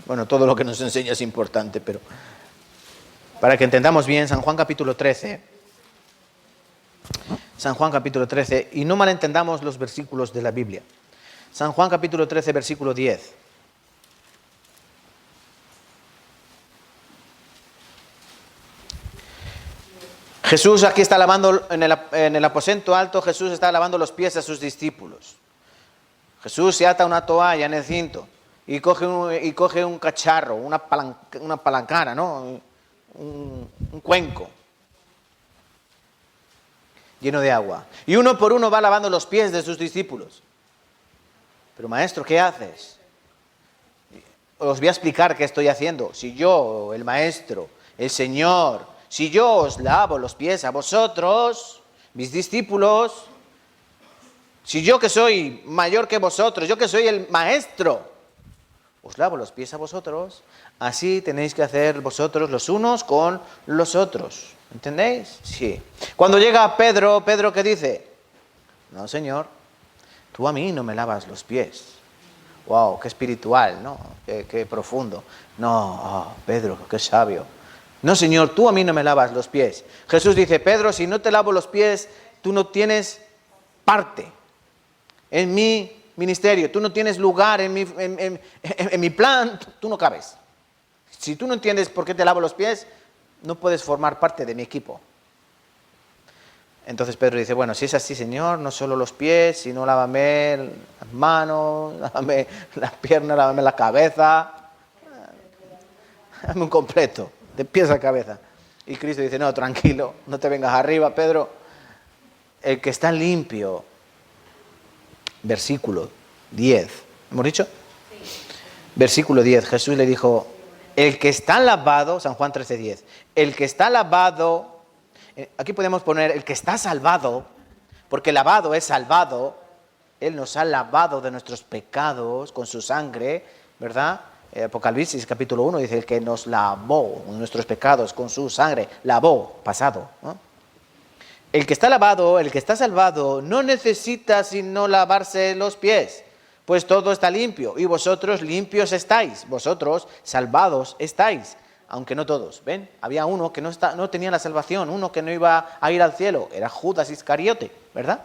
Bueno, todo lo que nos enseña es importante, pero para que entendamos bien, San Juan capítulo 13. San Juan capítulo 13, y no malentendamos los versículos de la Biblia. San Juan capítulo 13, versículo 10. Jesús aquí está lavando, en el aposento alto, Jesús está lavando los pies a sus discípulos. Jesús se ata una toalla en el cinto y coge un cacharro, una palancana, ¿no? Un cuenco lleno de agua. Y uno por uno va lavando los pies de sus discípulos. Pero maestro, ¿qué haces? Os voy a explicar qué estoy haciendo. Si yo, el maestro, el Señor, si yo os lavo los pies a vosotros, mis discípulos, si yo que soy mayor que vosotros, yo que soy el maestro, os lavo los pies a vosotros, así tenéis que hacer vosotros los unos con los otros. ¿Entendéis? Sí. Cuando llega Pedro, ¿qué dice? No, Señor, tú a mí no me lavas los pies. Wow, qué espiritual, ¿no? Qué profundo. No, Pedro, qué sabio. No, Señor, tú a mí no me lavas los pies. Jesús dice, Pedro, si no te lavo los pies, tú no tienes parte en mi ministerio, tú no tienes lugar en mi plan, tú no cabes. Si tú no entiendes por qué te lavo los pies, no puedes formar parte de mi equipo. Entonces Pedro dice, bueno, si es así, Señor, no solo los pies, sino lávame las manos, lávame las piernas, lávame la cabeza. Dame un completo, de pies a cabeza. Y Cristo dice, no, tranquilo, no te vengas arriba, Pedro. El que está limpio, versículo 10, ¿hemos dicho? Sí. Versículo 10, Jesús le dijo, el que está lavado, San Juan 13:10, el que está lavado, aquí podemos poner el que está salvado, porque lavado es salvado, Él nos ha lavado de nuestros pecados con su sangre, ¿verdad? Apocalipsis capítulo 1 dice, el que nos lavó nuestros pecados con su sangre, lavó, pasado, ¿no? El que está lavado, el que está salvado, no necesita sino lavarse los pies, pues todo está limpio, y vosotros limpios estáis, vosotros salvados estáis, aunque no todos. ¿Ven? Había uno que no tenía la salvación, uno que no iba a ir al cielo, era Judas Iscariote, ¿verdad?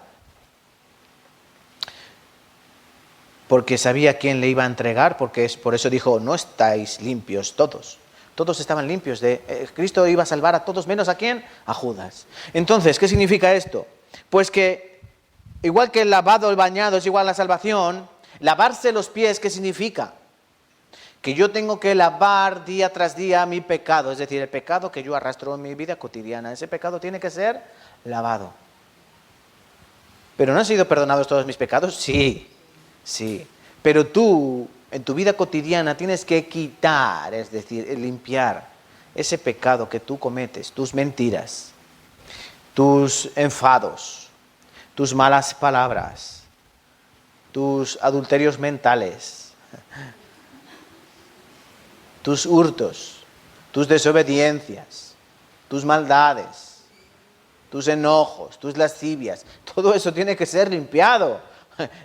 Porque sabía quién le iba a entregar, por eso dijo, no estáis limpios todos. Todos estaban limpios. Cristo iba a salvar a todos, menos ¿a quién? A Judas. Entonces, ¿qué significa esto? Pues que, igual que el lavado, el bañado es igual a la salvación, lavarse los pies, ¿qué significa? Que yo tengo que lavar día tras día mi pecado, es decir, el pecado que yo arrastro en mi vida cotidiana. Ese pecado tiene que ser lavado. ¿Pero no han sido perdonados todos mis pecados? Sí, sí. Pero tú, en tu vida cotidiana, tienes que quitar, es decir, limpiar ese pecado que tú cometes, tus mentiras, tus enfados, tus malas palabras, tus adulterios mentales, tus hurtos, tus desobediencias, tus maldades, tus enojos, tus lascivias. Todo eso tiene que ser limpiado.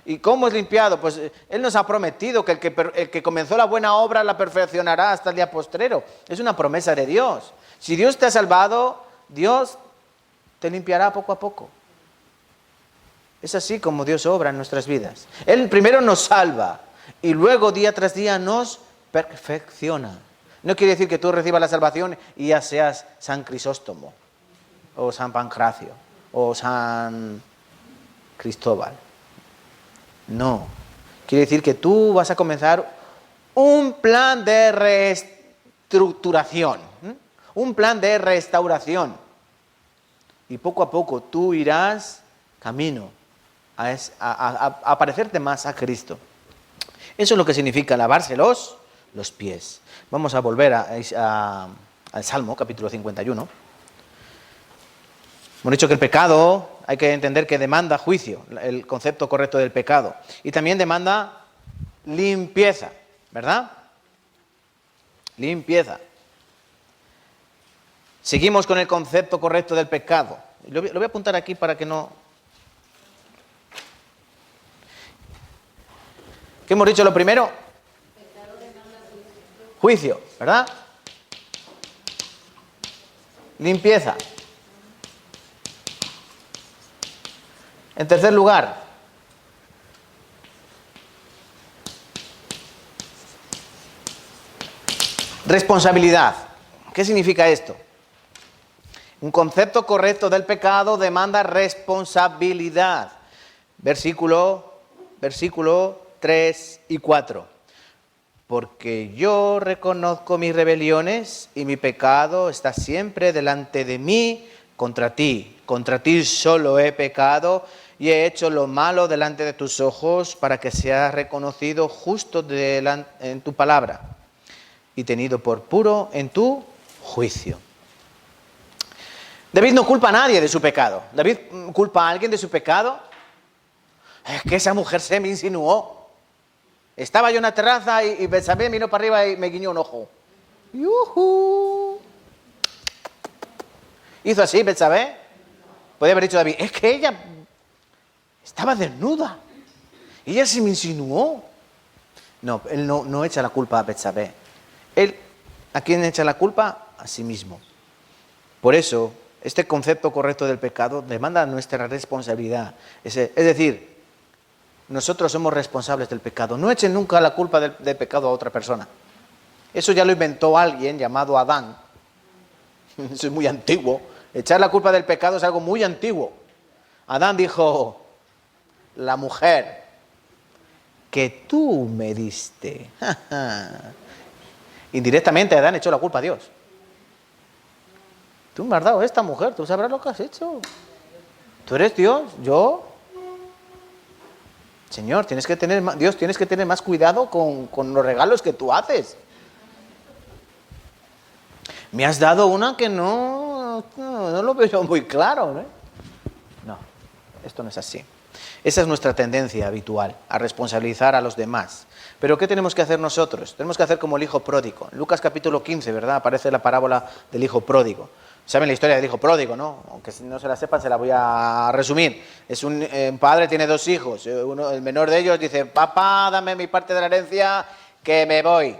¿Y cómo es limpiado? Pues Él nos ha prometido que el que comenzó la buena obra la perfeccionará hasta el día postrero. Es una promesa de Dios. Si Dios te ha salvado, Dios te limpiará poco a poco. Es así como Dios obra en nuestras vidas. Él primero nos salva y luego día tras día nos perfecciona. No quiere decir que tú recibas la salvación y ya seas San Crisóstomo, o San Pancracio, o San Cristóbal. No. Quiere decir que tú vas a comenzar un plan de reestructuración, un plan de restauración. Y poco a poco tú irás camino a parecerte más a Cristo. Eso es lo que significa lavarse los pies. Vamos a volver al Salmo, capítulo 51. Hemos dicho que el pecado, hay que entender que demanda juicio, el concepto correcto del pecado. Y también demanda limpieza, ¿verdad? Limpieza. Seguimos con el concepto correcto del pecado. Lo voy a apuntar aquí para que no... ¿Qué hemos dicho lo primero? Juicio, ¿verdad? Limpieza. En tercer lugar, responsabilidad. ¿Qué significa esto? Un concepto correcto del pecado demanda responsabilidad. Versículo 3 y 4. Porque yo reconozco mis rebeliones y mi pecado está siempre delante de mí contra ti. Contra ti solo he pecado y he hecho lo malo delante de tus ojos para que seas reconocido justo en tu palabra y tenido por puro en tu juicio. David no culpa a nadie de su pecado. ¿David culpa a alguien de su pecado? Es que esa mujer se me insinuó. Estaba yo en una terraza y Betsabé miró para arriba y me guiñó un ojo. ¡Yujú! ¿Hizo así Betsabé? Podría haber dicho David, es que ella estaba desnuda. Ella se me insinuó. No, él no echa la culpa a Betsabé. Él, ¿a quién echa la culpa? A sí mismo. Por eso, este concepto correcto del pecado demanda nuestra responsabilidad. Es decir, nosotros somos responsables del pecado. No echen nunca la culpa del pecado a otra persona. Eso ya lo inventó alguien llamado Adán. Eso es muy antiguo. Echar la culpa del pecado es algo muy antiguo. Adán dijo, la mujer que tú me diste. Indirectamente Adán echó la culpa a Dios. Tú me has dado esta mujer, tú sabrás lo que has hecho. Tú eres Dios, yo. Señor, tienes que tener más cuidado con los regalos que tú haces. Me has dado una que no lo veo muy claro, ¿no? No, esto no es así. Esa es nuestra tendencia habitual, a responsabilizar a los demás. Pero ¿qué tenemos que hacer nosotros? Tenemos que hacer como el hijo pródigo. En Lucas capítulo 15, ¿verdad? Aparece la parábola del hijo pródigo. Saben la historia del hijo pródigo, ¿no? Aunque si no se la sepan, se la voy a resumir. Es un padre, tiene dos hijos. El menor de ellos dice, papá, dame mi parte de la herencia, que me voy.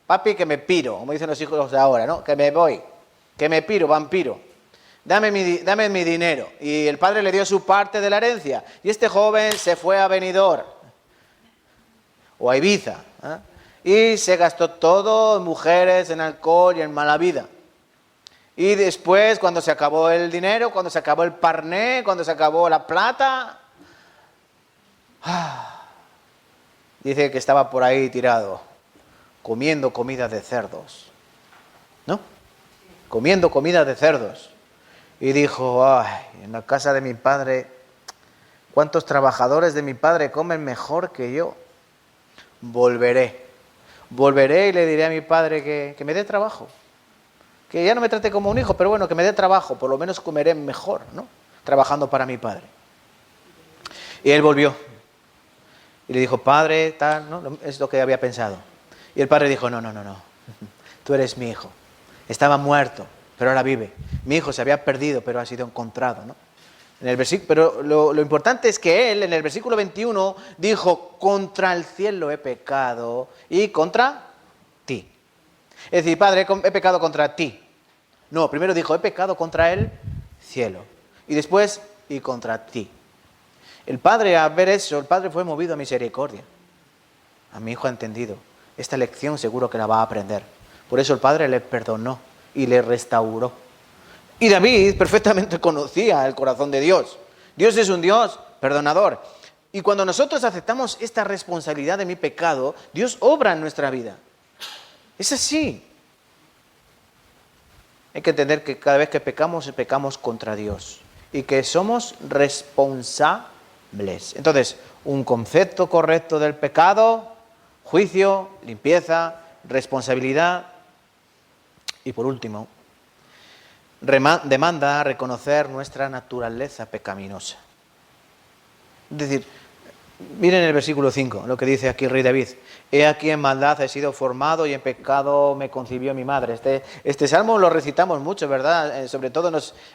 Papi, que me piro, como dicen los hijos de ahora, ¿no? Que me voy, que me piro, vampiro. Dame mi dinero. Y el padre le dio su parte de la herencia. Y este joven se fue a Benidorm, o a Ibiza, y se gastó todo en mujeres, en alcohol y en mala vida. Y después, cuando se acabó el dinero, cuando se acabó el parné, cuando se acabó la plata, dice que estaba por ahí tirado, comiendo comida de cerdos, ¿no? Comiendo comida de cerdos. Y dijo, ay, en la casa de mi padre, ¿cuántos trabajadores de mi padre comen mejor que yo? Volveré y le diré a mi padre que me dé trabajo. Que ya no me trate como un hijo, pero bueno, que me dé trabajo, por lo menos comeré mejor, ¿no? Trabajando para mi padre. Y él volvió. Y le dijo, padre, tal, ¿no? Es lo que había pensado. Y el padre dijo, no, tú eres mi hijo. Estaba muerto, pero ahora vive. Mi hijo se había perdido, pero ha sido encontrado, ¿no? Pero lo importante es que él, en el versículo 21, dijo, contra el cielo he pecado y contra ti. Es decir, padre, he pecado contra ti. No, primero dijo, he pecado contra el cielo. Y después, y contra ti. El padre, al ver eso, el padre fue movido a misericordia. A mi hijo ha entendido. esta lección seguro que la va a aprender. Por eso el Padre le perdonó y le restauró. Y David perfectamente conocía el corazón de Dios. Dios es un Dios perdonador. Y cuando nosotros aceptamos esta responsabilidad de mi pecado, Dios obra en nuestra vida. Es así. Hay que entender que cada vez que pecamos, pecamos contra Dios. Y que somos responsables. Entonces, un concepto correcto del pecado, juicio, limpieza, responsabilidad. Y por último, demanda reconocer nuestra naturaleza pecaminosa. Es decir, miren el versículo 5, lo que dice aquí el rey David. He aquí en maldad he sido formado y en pecado me concibió mi madre. Este salmo lo recitamos mucho, ¿verdad? Sobre todo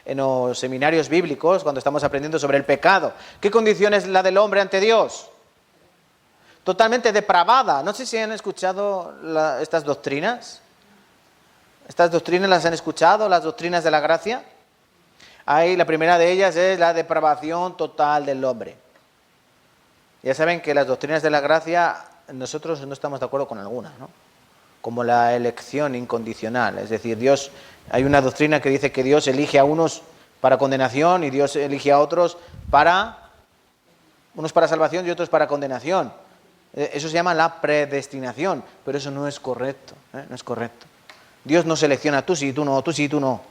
en los seminarios bíblicos, cuando estamos aprendiendo sobre el pecado. ¿Qué condición es la del hombre ante Dios? Totalmente depravada. No sé si han escuchado estas doctrinas. ¿Estas doctrinas las han escuchado, las doctrinas de la gracia? La primera de ellas es la depravación total del hombre. Ya saben que las doctrinas de la gracia, nosotros no estamos de acuerdo con algunas, ¿no? Como la elección incondicional. Es decir, hay una doctrina que dice que Dios elige a unos para condenación y Dios elige a otros unos para salvación y otros para condenación. Eso se llama la predestinación, pero eso no es correcto, no es correcto. Dios no selecciona tú sí, tú no, tú sí, tú no,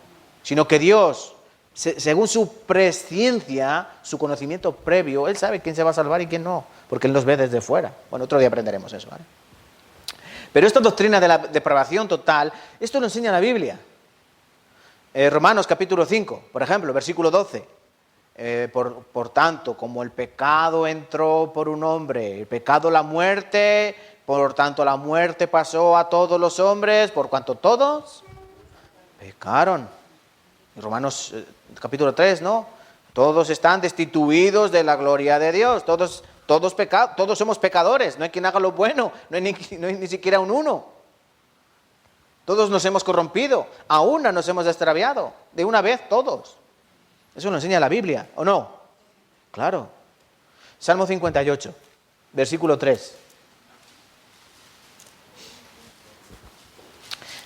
sino que Dios, según su presciencia, su conocimiento previo, Él sabe quién se va a salvar y quién no, porque Él nos ve desde fuera. Bueno, otro día aprenderemos eso, ¿vale? Pero esta doctrina de la depravación total, esto lo enseña la Biblia. Romanos capítulo 5, por ejemplo, versículo 12. Por tanto, como el pecado entró por un hombre, el pecado la muerte, por tanto la muerte pasó a todos los hombres, por cuanto todos pecaron. Romanos capítulo 3, ¿no? Todos están destituidos de la gloria de Dios, todos somos pecadores, no hay quien haga lo bueno, no hay ni siquiera un uno. Todos nos hemos corrompido, a una nos hemos extraviado, de una vez todos. Eso lo enseña la Biblia, ¿o no? Claro. Salmo 58, versículo 3.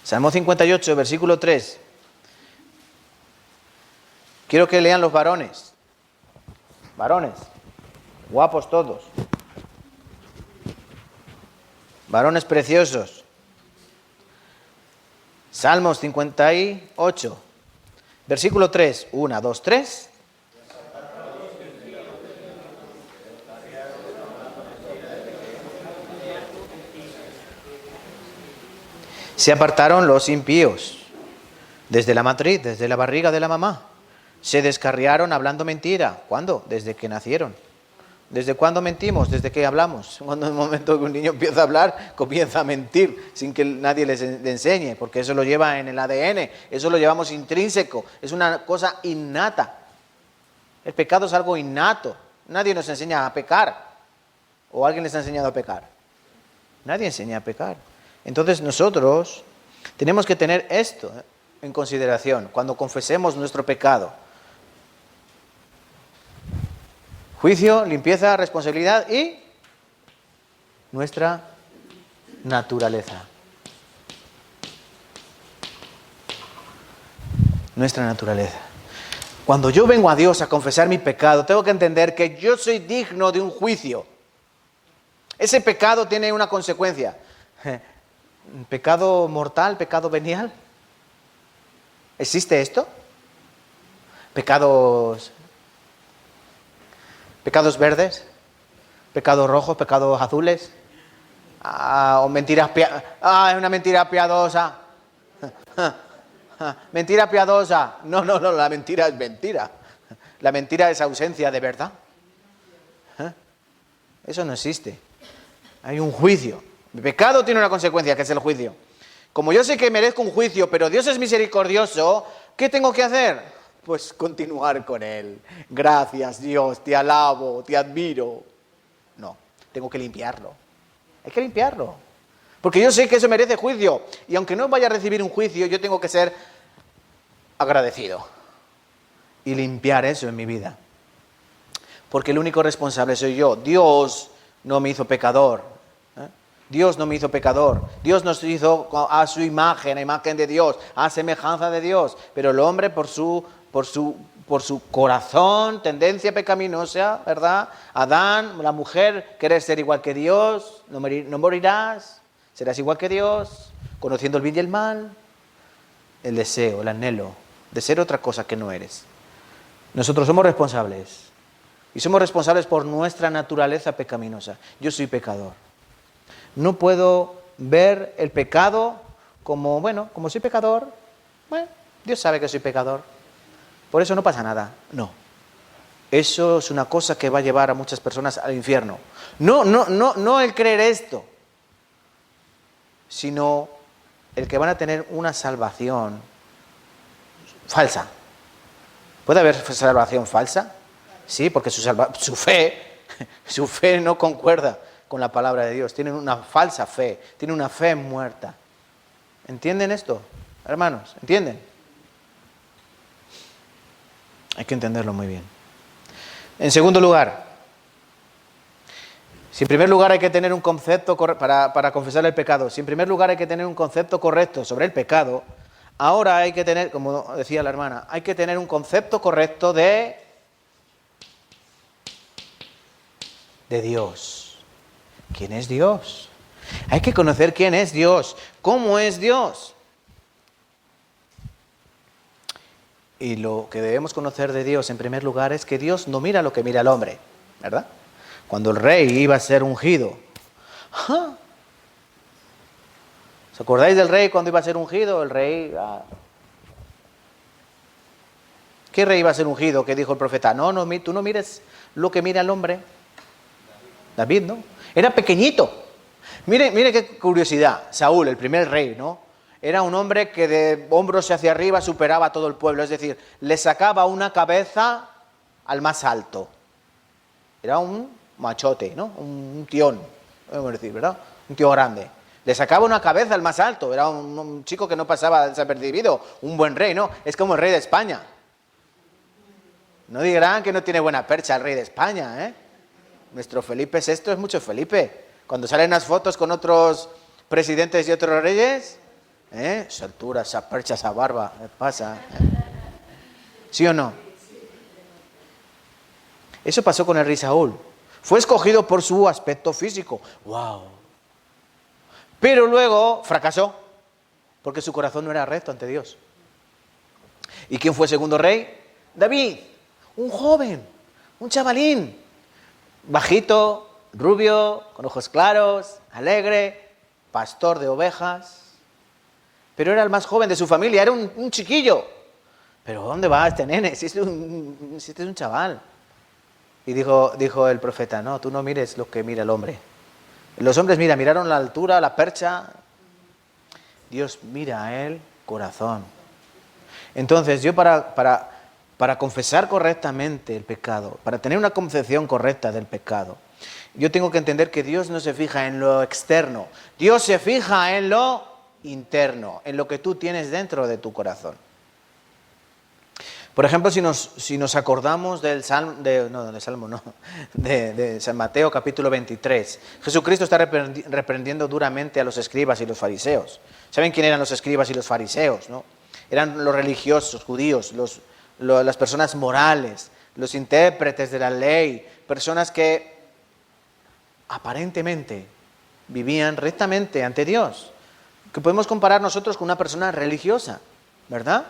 Salmo 58, versículo 3. Quiero que lean los varones. Varones, guapos todos. Varones preciosos. Salmos 58, versículo 3. 1, 2, 3. Se apartaron los impíos desde la matriz, desde la barriga de la mamá. Se descarriaron hablando mentira. ¿Cuándo? Desde que nacieron. ¿Desde cuándo mentimos? ¿Desde que hablamos? Cuando en el momento que un niño empieza a hablar, comienza a mentir sin que nadie le enseñe, porque eso lo lleva en el ADN, eso lo llevamos intrínseco, es una cosa innata. El pecado es algo innato. Nadie nos enseña a pecar. ¿O alguien les ha enseñado a pecar? Nadie enseña a pecar. Entonces nosotros tenemos que tener esto en consideración cuando confesemos nuestro pecado. Juicio, limpieza, responsabilidad y nuestra naturaleza. Nuestra naturaleza. Cuando yo vengo a Dios a confesar mi pecado, tengo que entender que yo soy digno de un juicio. Ese pecado tiene una consecuencia. ¿Pecado mortal? ¿Pecado venial? ¿Existe esto? ¿Pecados verdes? ¿Pecados rojos? ¿Pecados azules? ¿O mentiras es una mentira piadosa? ¿Mentira piadosa? No, la mentira es mentira. La mentira es ausencia de verdad. Eso no existe. Hay un juicio. Mi pecado tiene una consecuencia, que es el juicio. Como yo sé que merezco un juicio, pero Dios es misericordioso, ¿qué tengo que hacer? Pues continuar con Él. Gracias, Dios, te alabo, te admiro. No, tengo que limpiarlo. Hay que limpiarlo. Porque yo sé que eso merece juicio. Y aunque no vaya a recibir un juicio, yo tengo que ser agradecido. Y limpiar eso en mi vida. Porque el único responsable soy yo. Dios no me hizo pecador. Dios no me hizo pecador. Dios nos hizo a su imagen, a imagen de Dios, a semejanza de Dios. Pero el hombre por su corazón, tendencia pecaminosa, ¿verdad? Adán, la mujer, querer ser igual que Dios, no morirás, serás igual que Dios, conociendo el bien y el mal. El deseo, el anhelo de ser otra cosa que no eres. Nosotros somos responsables. Y somos responsables por nuestra naturaleza pecaminosa. Yo soy pecador. No puedo ver el pecado como, como soy pecador, Dios sabe que soy pecador. Por eso no pasa nada. No. Eso es una cosa que va a llevar a muchas personas al infierno. No el creer esto, sino el que van a tener una salvación falsa. ¿Puede haber salvación falsa? Sí, porque su fe no concuerda con la palabra de Dios. Tienen una falsa fe, tienen una fe muerta. ¿Entienden esto, hermanos? ¿Entienden? Hay que entenderlo muy bien. En segundo lugar, si en primer lugar hay que tener un concepto para confesar el pecado, si en primer lugar hay que tener un concepto correcto sobre el pecado, ahora hay que tener, como decía la hermana, hay que tener un concepto correcto de Dios. ¿Quién es Dios? Hay que conocer quién es Dios, cómo es Dios. Y lo que debemos conocer de Dios en primer lugar es que Dios no mira lo que mira el hombre, ¿verdad? Cuando el rey iba a ser ungido, ¿os acordáis del rey cuando iba a ser ungido? El rey... ¿Qué rey iba a ser ungido? ¿Qué dijo el profeta? No, tú no mires lo que mira el hombre. David, ¿no? Era pequeñito. Mire qué curiosidad. Saúl, el primer rey, ¿no? Era un hombre que de hombros hacia arriba superaba a todo el pueblo. Es decir, le sacaba una cabeza al más alto. Era un machote, ¿no? Un tión, podemos decir, ¿verdad? Un tío grande. Le sacaba una cabeza al más alto. Era un chico que no pasaba desapercibido. Un buen rey, ¿no? Es como el rey de España. No dirán que no tiene buena percha el rey de España, ¿eh? Nuestro Felipe VI es mucho Felipe. Cuando salen las fotos con otros presidentes y otros reyes, esa altura, esa percha, esa barba, ¿qué pasa? ¿Sí o no? Eso pasó con el rey Saúl. Fue escogido por su aspecto físico. ¡Wow! Pero luego fracasó, porque su corazón no era recto ante Dios. ¿Y quién fue el segundo rey? David, un joven, un chavalín. Bajito, rubio, con ojos claros, alegre, pastor de ovejas. Pero era el más joven de su familia, era un chiquillo. ¿Pero dónde va este nene? Si este es un chaval. Y dijo el profeta, no, tú no mires lo que mira el hombre. Los hombres miraron la altura, la percha. Dios mira a él corazón. Entonces yo para confesar correctamente el pecado, para tener una concepción correcta del pecado, yo tengo que entender que Dios no se fija en lo externo, Dios se fija en lo interno, en lo que tú tienes dentro de tu corazón. Por ejemplo, si nos acordamos de San Mateo capítulo 23, Jesucristo está reprendiendo duramente a los escribas y los fariseos. ¿Saben quién eran los escribas y los fariseos, no? Eran los religiosos judíos, las personas morales, los intérpretes de la ley, personas que aparentemente vivían rectamente ante Dios, que podemos comparar nosotros con una persona religiosa, ¿verdad?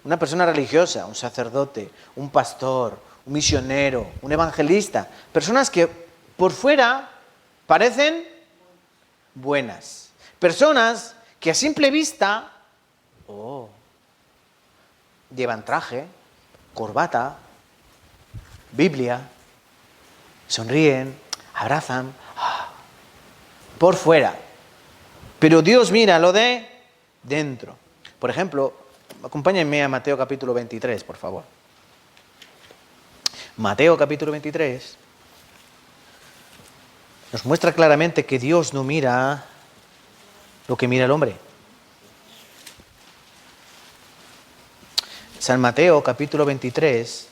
Una persona religiosa, un sacerdote, un pastor, un misionero, un evangelista, personas que por fuera parecen buenas, personas que a simple vista, llevan traje, corbata, Biblia, sonríen, abrazan, por fuera. Pero Dios mira lo de dentro. Por ejemplo, acompáñenme a Mateo capítulo 23, por favor. Mateo capítulo 23 nos muestra claramente que Dios no mira lo que mira el hombre. San Mateo capítulo 23,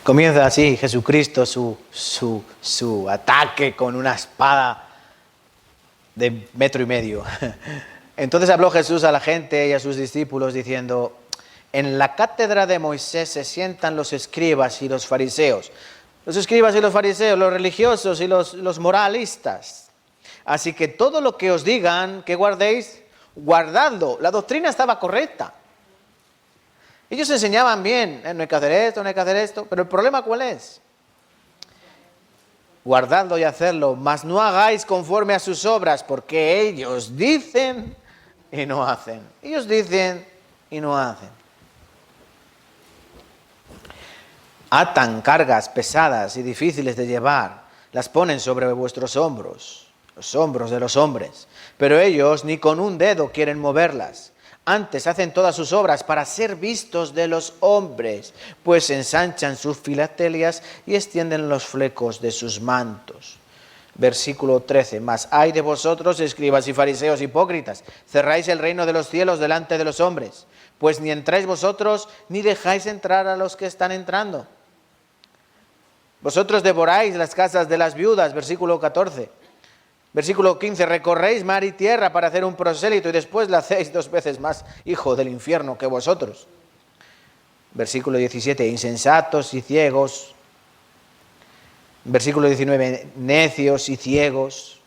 Comienza así Jesucristo su ataque con una espada de 1,5 metros. Entonces habló Jesús a la gente y a sus discípulos diciendo: en la cátedra de Moisés se sientan los escribas y los fariseos. Los escribas y los fariseos, los religiosos y los moralistas. Así que todo lo que os digan que guardéis, guardadlo. La doctrina estaba correcta. Ellos enseñaban bien, no hay que hacer esto, no hay que hacer esto. Pero el problema, ¿cuál es? Guardadlo y hacerlo, mas no hagáis conforme a sus obras, porque ellos dicen y no hacen. Ellos dicen y no hacen. Atan cargas pesadas y difíciles de llevar, las ponen sobre vuestros hombros, los hombros de los hombres, pero ellos ni con un dedo quieren moverlas. Antes hacen todas sus obras para ser vistos de los hombres, pues ensanchan sus filatelias y extienden los flecos de sus mantos. Versículo 13. Mas ay de vosotros, escribas y fariseos hipócritas, cerráis el reino de los cielos delante de los hombres, pues ni entráis vosotros ni dejáis entrar a los que están entrando. Vosotros devoráis las casas de las viudas, versículo 14. Versículo 15, recorréis mar y tierra para hacer un prosélito y después le hacéis 2 veces más hijo del infierno que vosotros. Versículo 17, insensatos y ciegos. Versículo 19, necios y ciegos.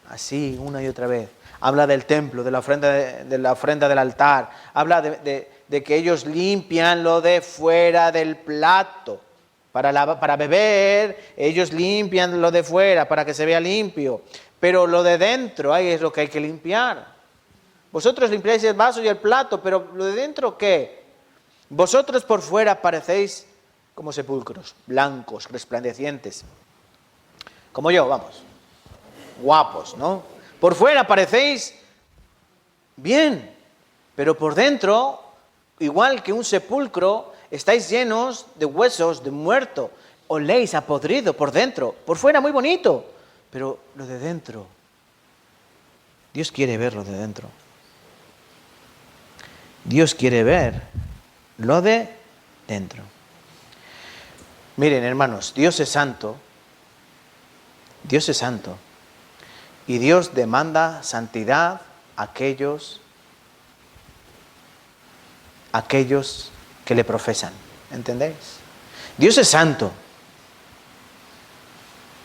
Así, una y otra vez. Habla del templo, de la ofrenda del altar. Habla de que ellos limpian lo de fuera del plato. Para beber, ellos limpian lo de fuera para que se vea limpio. Pero lo de dentro, ahí es lo que hay que limpiar. Vosotros limpiáis el vaso y el plato, pero lo de dentro, ¿qué? Vosotros por fuera parecéis como sepulcros, blancos, resplandecientes. Como yo, vamos. Guapos, ¿no? Por fuera parecéis bien, pero por dentro, igual que un sepulcro, estáis llenos de huesos, de muerto. Oléis a podrido por dentro. Por fuera muy bonito, pero lo de dentro. Dios quiere ver lo de dentro. Dios quiere ver lo de dentro. Miren, hermanos, Dios es santo. Dios es santo. Y Dios demanda santidad a aquellos que le profesan. ¿Entendéis? Dios es santo.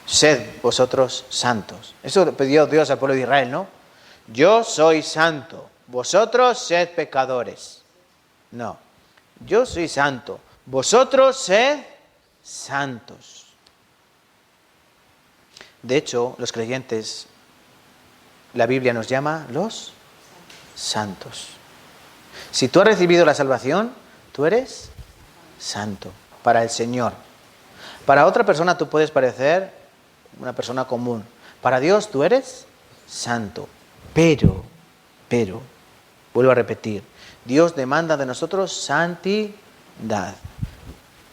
Sed vosotros santos. Eso pidió Dios al pueblo de Israel, ¿no? Yo soy santo. Vosotros sed pecadores. No. Yo soy santo. Vosotros sed santos. De hecho, los creyentes, la Biblia nos llama los santos. Si tú has recibido la salvación, tú eres santo para el Señor. Para otra persona tú puedes parecer una persona común. Para Dios tú eres santo. Pero, vuelvo a repetir, Dios demanda de nosotros santidad.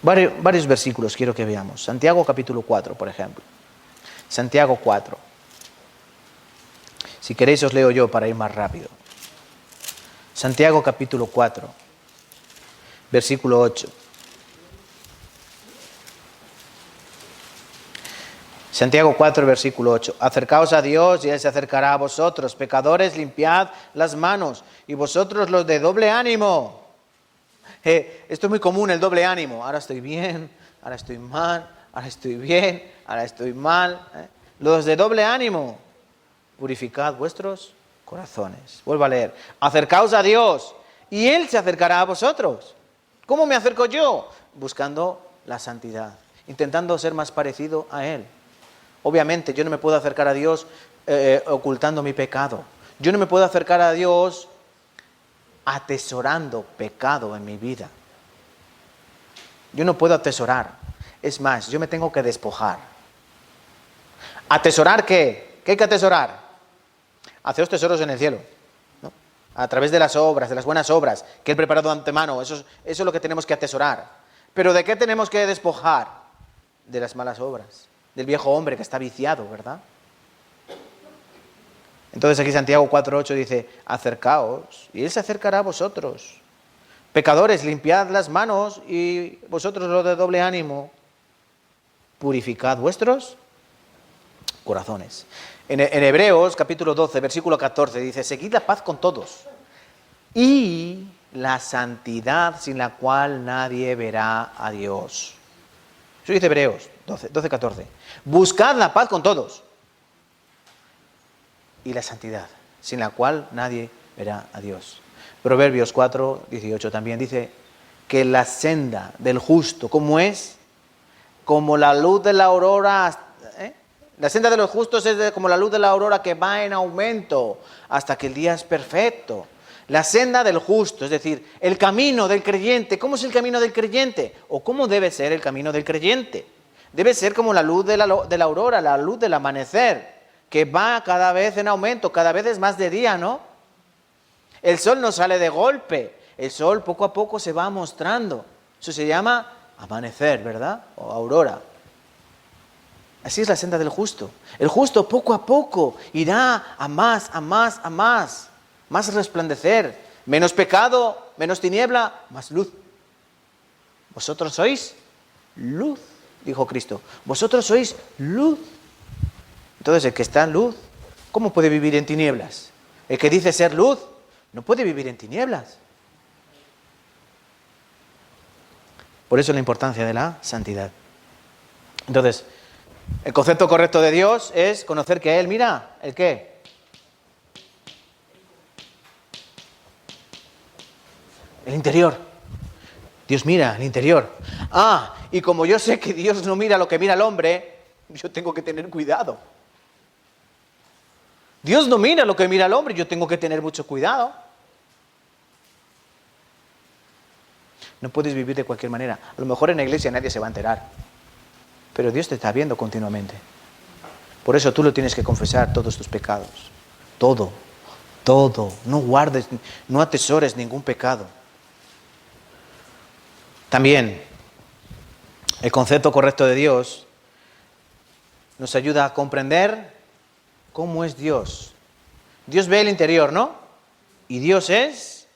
Varios versículos quiero que veamos. Santiago capítulo 4, por ejemplo. Santiago 4. Si queréis os leo yo para ir más rápido. Santiago capítulo 4, versículo 8. Santiago 4, versículo 8. Acercaos a Dios y Él se acercará a vosotros. Pecadores, limpiad las manos. Y vosotros los de doble ánimo. Esto es muy común, el doble ánimo. Ahora estoy bien, ahora estoy mal, ahora estoy bien, ahora estoy mal. Los de doble ánimo. Purificad vuestros corazones. Vuelvo a leer. Acercaos a Dios y Él se acercará a vosotros. ¿Cómo me acerco yo? Buscando la santidad. Intentando ser más parecido a Él. Obviamente yo no me puedo acercar a Dios ocultando mi pecado. Yo no me puedo acercar a Dios atesorando pecado en mi vida. Yo no puedo atesorar. Es más, yo me tengo que despojar. ¿Atesorar qué? ¿Qué hay que atesorar? Haceos tesoros en el cielo, ¿no? A través de las obras, de las buenas obras que Él preparado de antemano. Eso es lo que tenemos que atesorar. ¿Pero de qué tenemos que despojar? De las malas obras. Del viejo hombre que está viciado, ¿verdad? Entonces aquí Santiago 4:8 dice, acercaos y Él se acercará a vosotros. Pecadores, limpiad las manos, y vosotros los de doble ánimo, purificad vuestros corazones. En Hebreos capítulo 12, versículo 14 dice: seguid la paz con todos y la santidad, sin la cual nadie verá a Dios. Eso dice Hebreos 12, 14. Buscad la paz con todos y la santidad, sin la cual nadie verá a Dios. Proverbios 4, 18 también dice que la senda del justo, ¿cómo es? Como la luz de la aurora. La senda de los justos es como la luz de la aurora, que va en aumento hasta que el día es perfecto. La senda del justo, es decir, el camino del creyente. ¿Cómo es el camino del creyente? ¿O cómo debe ser el camino del creyente? Debe ser como la luz de la aurora, la luz del amanecer, que va cada vez en aumento, cada vez es más de día, ¿no? El sol no sale de golpe, el sol poco a poco se va mostrando. Eso se llama amanecer, ¿verdad? O aurora. Así es la senda del justo. El justo poco a poco irá a más, a más, a más. Más resplandecer. Menos pecado, menos tiniebla, más luz. Vosotros sois luz, dijo Cristo. Vosotros sois luz. Entonces, el que está en luz, ¿cómo puede vivir en tinieblas? El que dice ser luz, no puede vivir en tinieblas. Por eso la importancia de la santidad. Entonces, el concepto correcto de Dios es conocer que Él mira, ¿el qué? El interior. Dios mira el interior. Y como yo sé que Dios no mira lo que mira el hombre, yo tengo que tener cuidado. Dios no mira lo que mira el hombre, yo tengo que tener mucho cuidado. No puedes vivir de cualquier manera. A lo mejor en la iglesia nadie se va a enterar, pero Dios te está viendo continuamente. Por eso tú lo tienes que confesar, todos tus pecados. Todo. No guardes, no atesores ningún pecado. También, el concepto correcto de Dios nos ayuda a comprender cómo es Dios. Dios ve el interior, ¿no? Y Dios es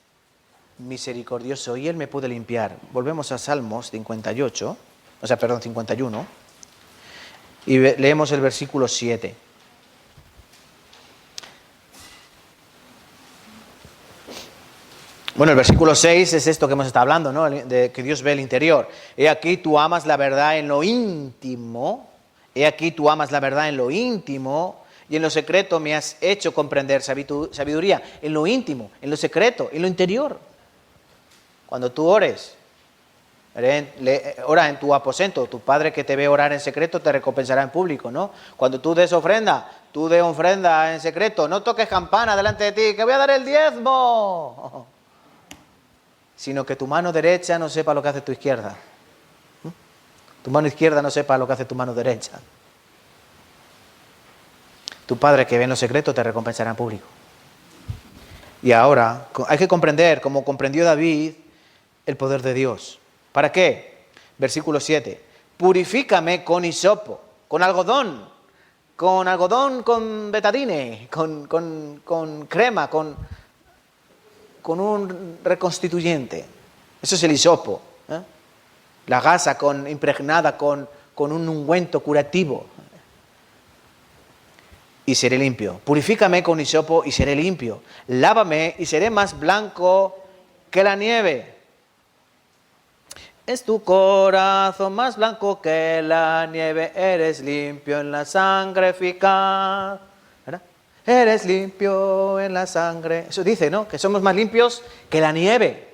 misericordioso y Él me puede limpiar. Volvemos a Salmos 51. Y leemos el versículo 7. Bueno, el versículo 6 es esto que hemos estado hablando, ¿no? De que Dios ve el interior. He aquí tú amas la verdad en lo íntimo. He aquí tú amas la verdad en lo íntimo. Y en lo secreto me has hecho comprender sabiduría. En lo íntimo, en lo secreto, en lo interior. Cuando tú ores, ora en tu aposento. Tu Padre que te ve orar en secreto te recompensará en público, ¿no? Cuando tú des ofrenda, tú des ofrenda en secreto. No toques campana delante de ti, que voy a dar el diezmo. Sino que tu mano derecha no sepa lo que hace tu izquierda. Tu mano izquierda no sepa lo que hace tu mano derecha. Tu Padre que ve en lo secreto te recompensará en público. Y ahora hay que comprender, como comprendió David, el poder de Dios. ¿Para qué? Versículo 7. Purifícame con hisopo, con algodón, con betadine, con crema, con un reconstituyente. Eso es el hisopo. La gasa impregnada con un ungüento curativo. Y seré limpio. Purifícame con hisopo y seré limpio. Lávame y seré más blanco que la nieve. Es tu corazón más blanco que la nieve. Eres limpio en la sangre eficaz. ¿Verdad? Eres limpio en la sangre. Eso dice, ¿no? Que somos más limpios que la nieve.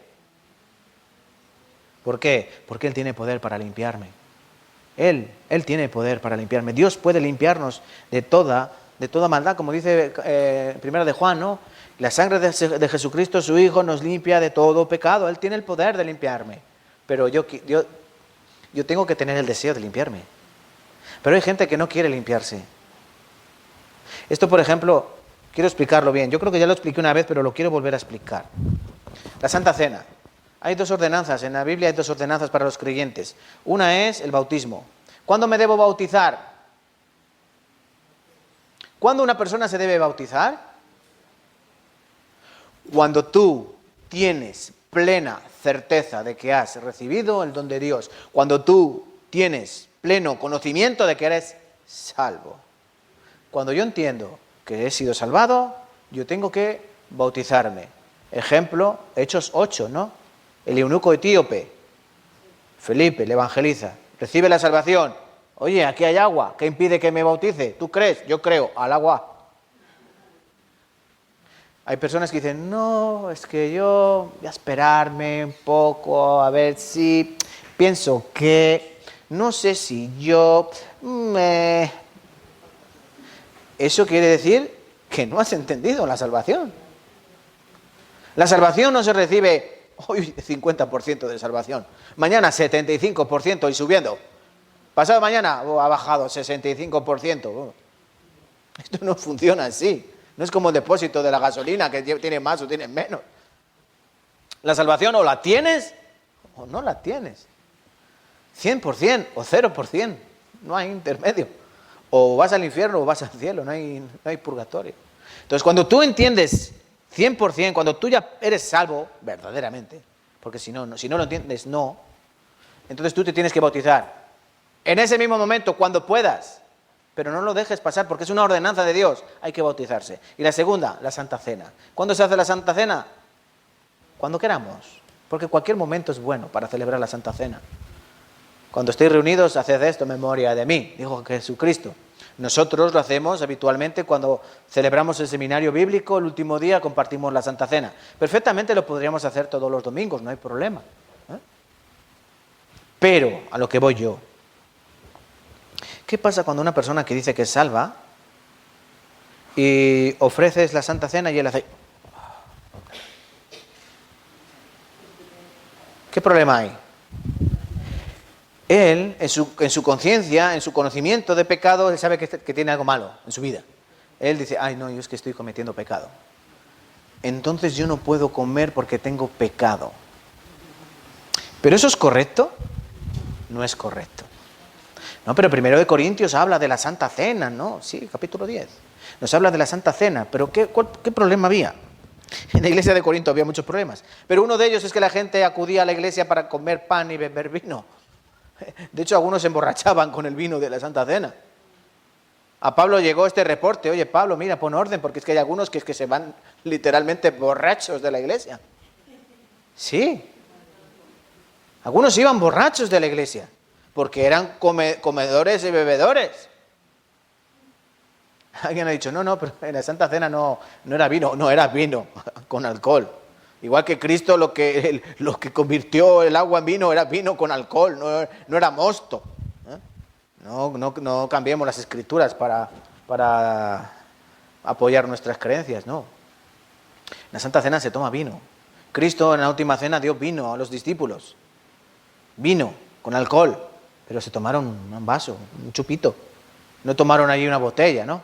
¿Por qué? Porque Él tiene poder para limpiarme. Él tiene poder para limpiarme. Dios puede limpiarnos de toda maldad, como dice Primera de Juan, ¿no? La sangre de Jesucristo, su Hijo, nos limpia de todo pecado. Él tiene el poder de limpiarme. Pero yo tengo que tener el deseo de limpiarme. Pero hay gente que no quiere limpiarse. Esto, por ejemplo, quiero explicarlo bien. Yo creo que ya lo expliqué una vez, pero lo quiero volver a explicar. La Santa Cena. Hay dos ordenanzas. En la Biblia hay dos ordenanzas para los creyentes. Una es el bautismo. ¿Cuándo me debo bautizar? ¿Cuándo una persona se debe bautizar? Cuando tú tienes plena certeza de que has recibido el don de Dios, cuando tú tienes pleno conocimiento de que eres salvo. Cuando yo entiendo que he sido salvado, yo tengo que bautizarme. Ejemplo, Hechos 8, ¿no? El eunuco etíope, Felipe, le evangeliza, recibe la salvación. Oye, aquí hay agua, ¿qué impide que me bautice? ¿Tú crees? Yo creo, al agua. Hay personas que dicen, no, es que yo voy a esperarme un poco, a ver si pienso que, no sé si yo me... Eso quiere decir que no has entendido la salvación. La salvación no se recibe hoy 50% de salvación, mañana 75% y subiendo. Pasado mañana ha bajado 65%. Esto no funciona así. No es como el depósito de la gasolina que tiene más o tiene menos. La salvación o la tienes o no la tienes. 100% o 0%. No hay intermedio. O vas al infierno o vas al cielo. No hay purgatorio. Entonces, cuando tú entiendes 100%, cuando tú ya eres salvo verdaderamente, porque si no lo entiendes, no. Entonces tú te tienes que bautizar. En ese mismo momento, cuando puedas. Pero no lo dejes pasar porque es una ordenanza de Dios. Hay que bautizarse. Y la segunda, la Santa Cena. ¿Cuándo se hace la Santa Cena? Cuando queramos. Porque cualquier momento es bueno para celebrar la Santa Cena. Cuando estéis reunidos, haced esto en memoria de mí, dijo Jesucristo. Nosotros lo hacemos habitualmente cuando celebramos el seminario bíblico, el último día compartimos la Santa Cena. Perfectamente lo podríamos hacer todos los domingos, no hay problema. Pero, a lo que voy yo, ¿qué pasa cuando una persona que dice que es salva y ofreces la Santa Cena y él hace... ¿Qué problema hay? Él, en su conciencia, en su conocimiento de pecado, él sabe que tiene algo malo en su vida. Él dice, ay no, yo es que estoy cometiendo pecado. Entonces yo no puedo comer porque tengo pecado. ¿Pero eso es correcto? No es correcto. No, pero 1 Corintios habla de la Santa Cena, ¿no? Sí, capítulo 10. Nos habla de la Santa Cena, pero ¿qué problema había? En la iglesia de Corinto había muchos problemas, pero uno de ellos es que la gente acudía a la iglesia para comer pan y beber vino. De hecho, algunos se emborrachaban con el vino de la Santa Cena. A Pablo llegó este reporte, oye Pablo, mira, pon orden, porque es que hay algunos que se van literalmente borrachos de la iglesia. Sí. Algunos iban borrachos de la iglesia, porque eran comedores y bebedores. Alguien ha dicho, no, pero en la Santa Cena no era vino, no era vino con alcohol. Igual que Cristo lo que convirtió el agua en vino era vino con alcohol, no era mosto. No cambiemos las escrituras para apoyar nuestras creencias, no. En la Santa Cena se toma vino. Cristo en la última cena dio vino a los discípulos. Vino con alcohol, pero se tomaron un vaso, un chupito. No tomaron allí una botella, ¿no?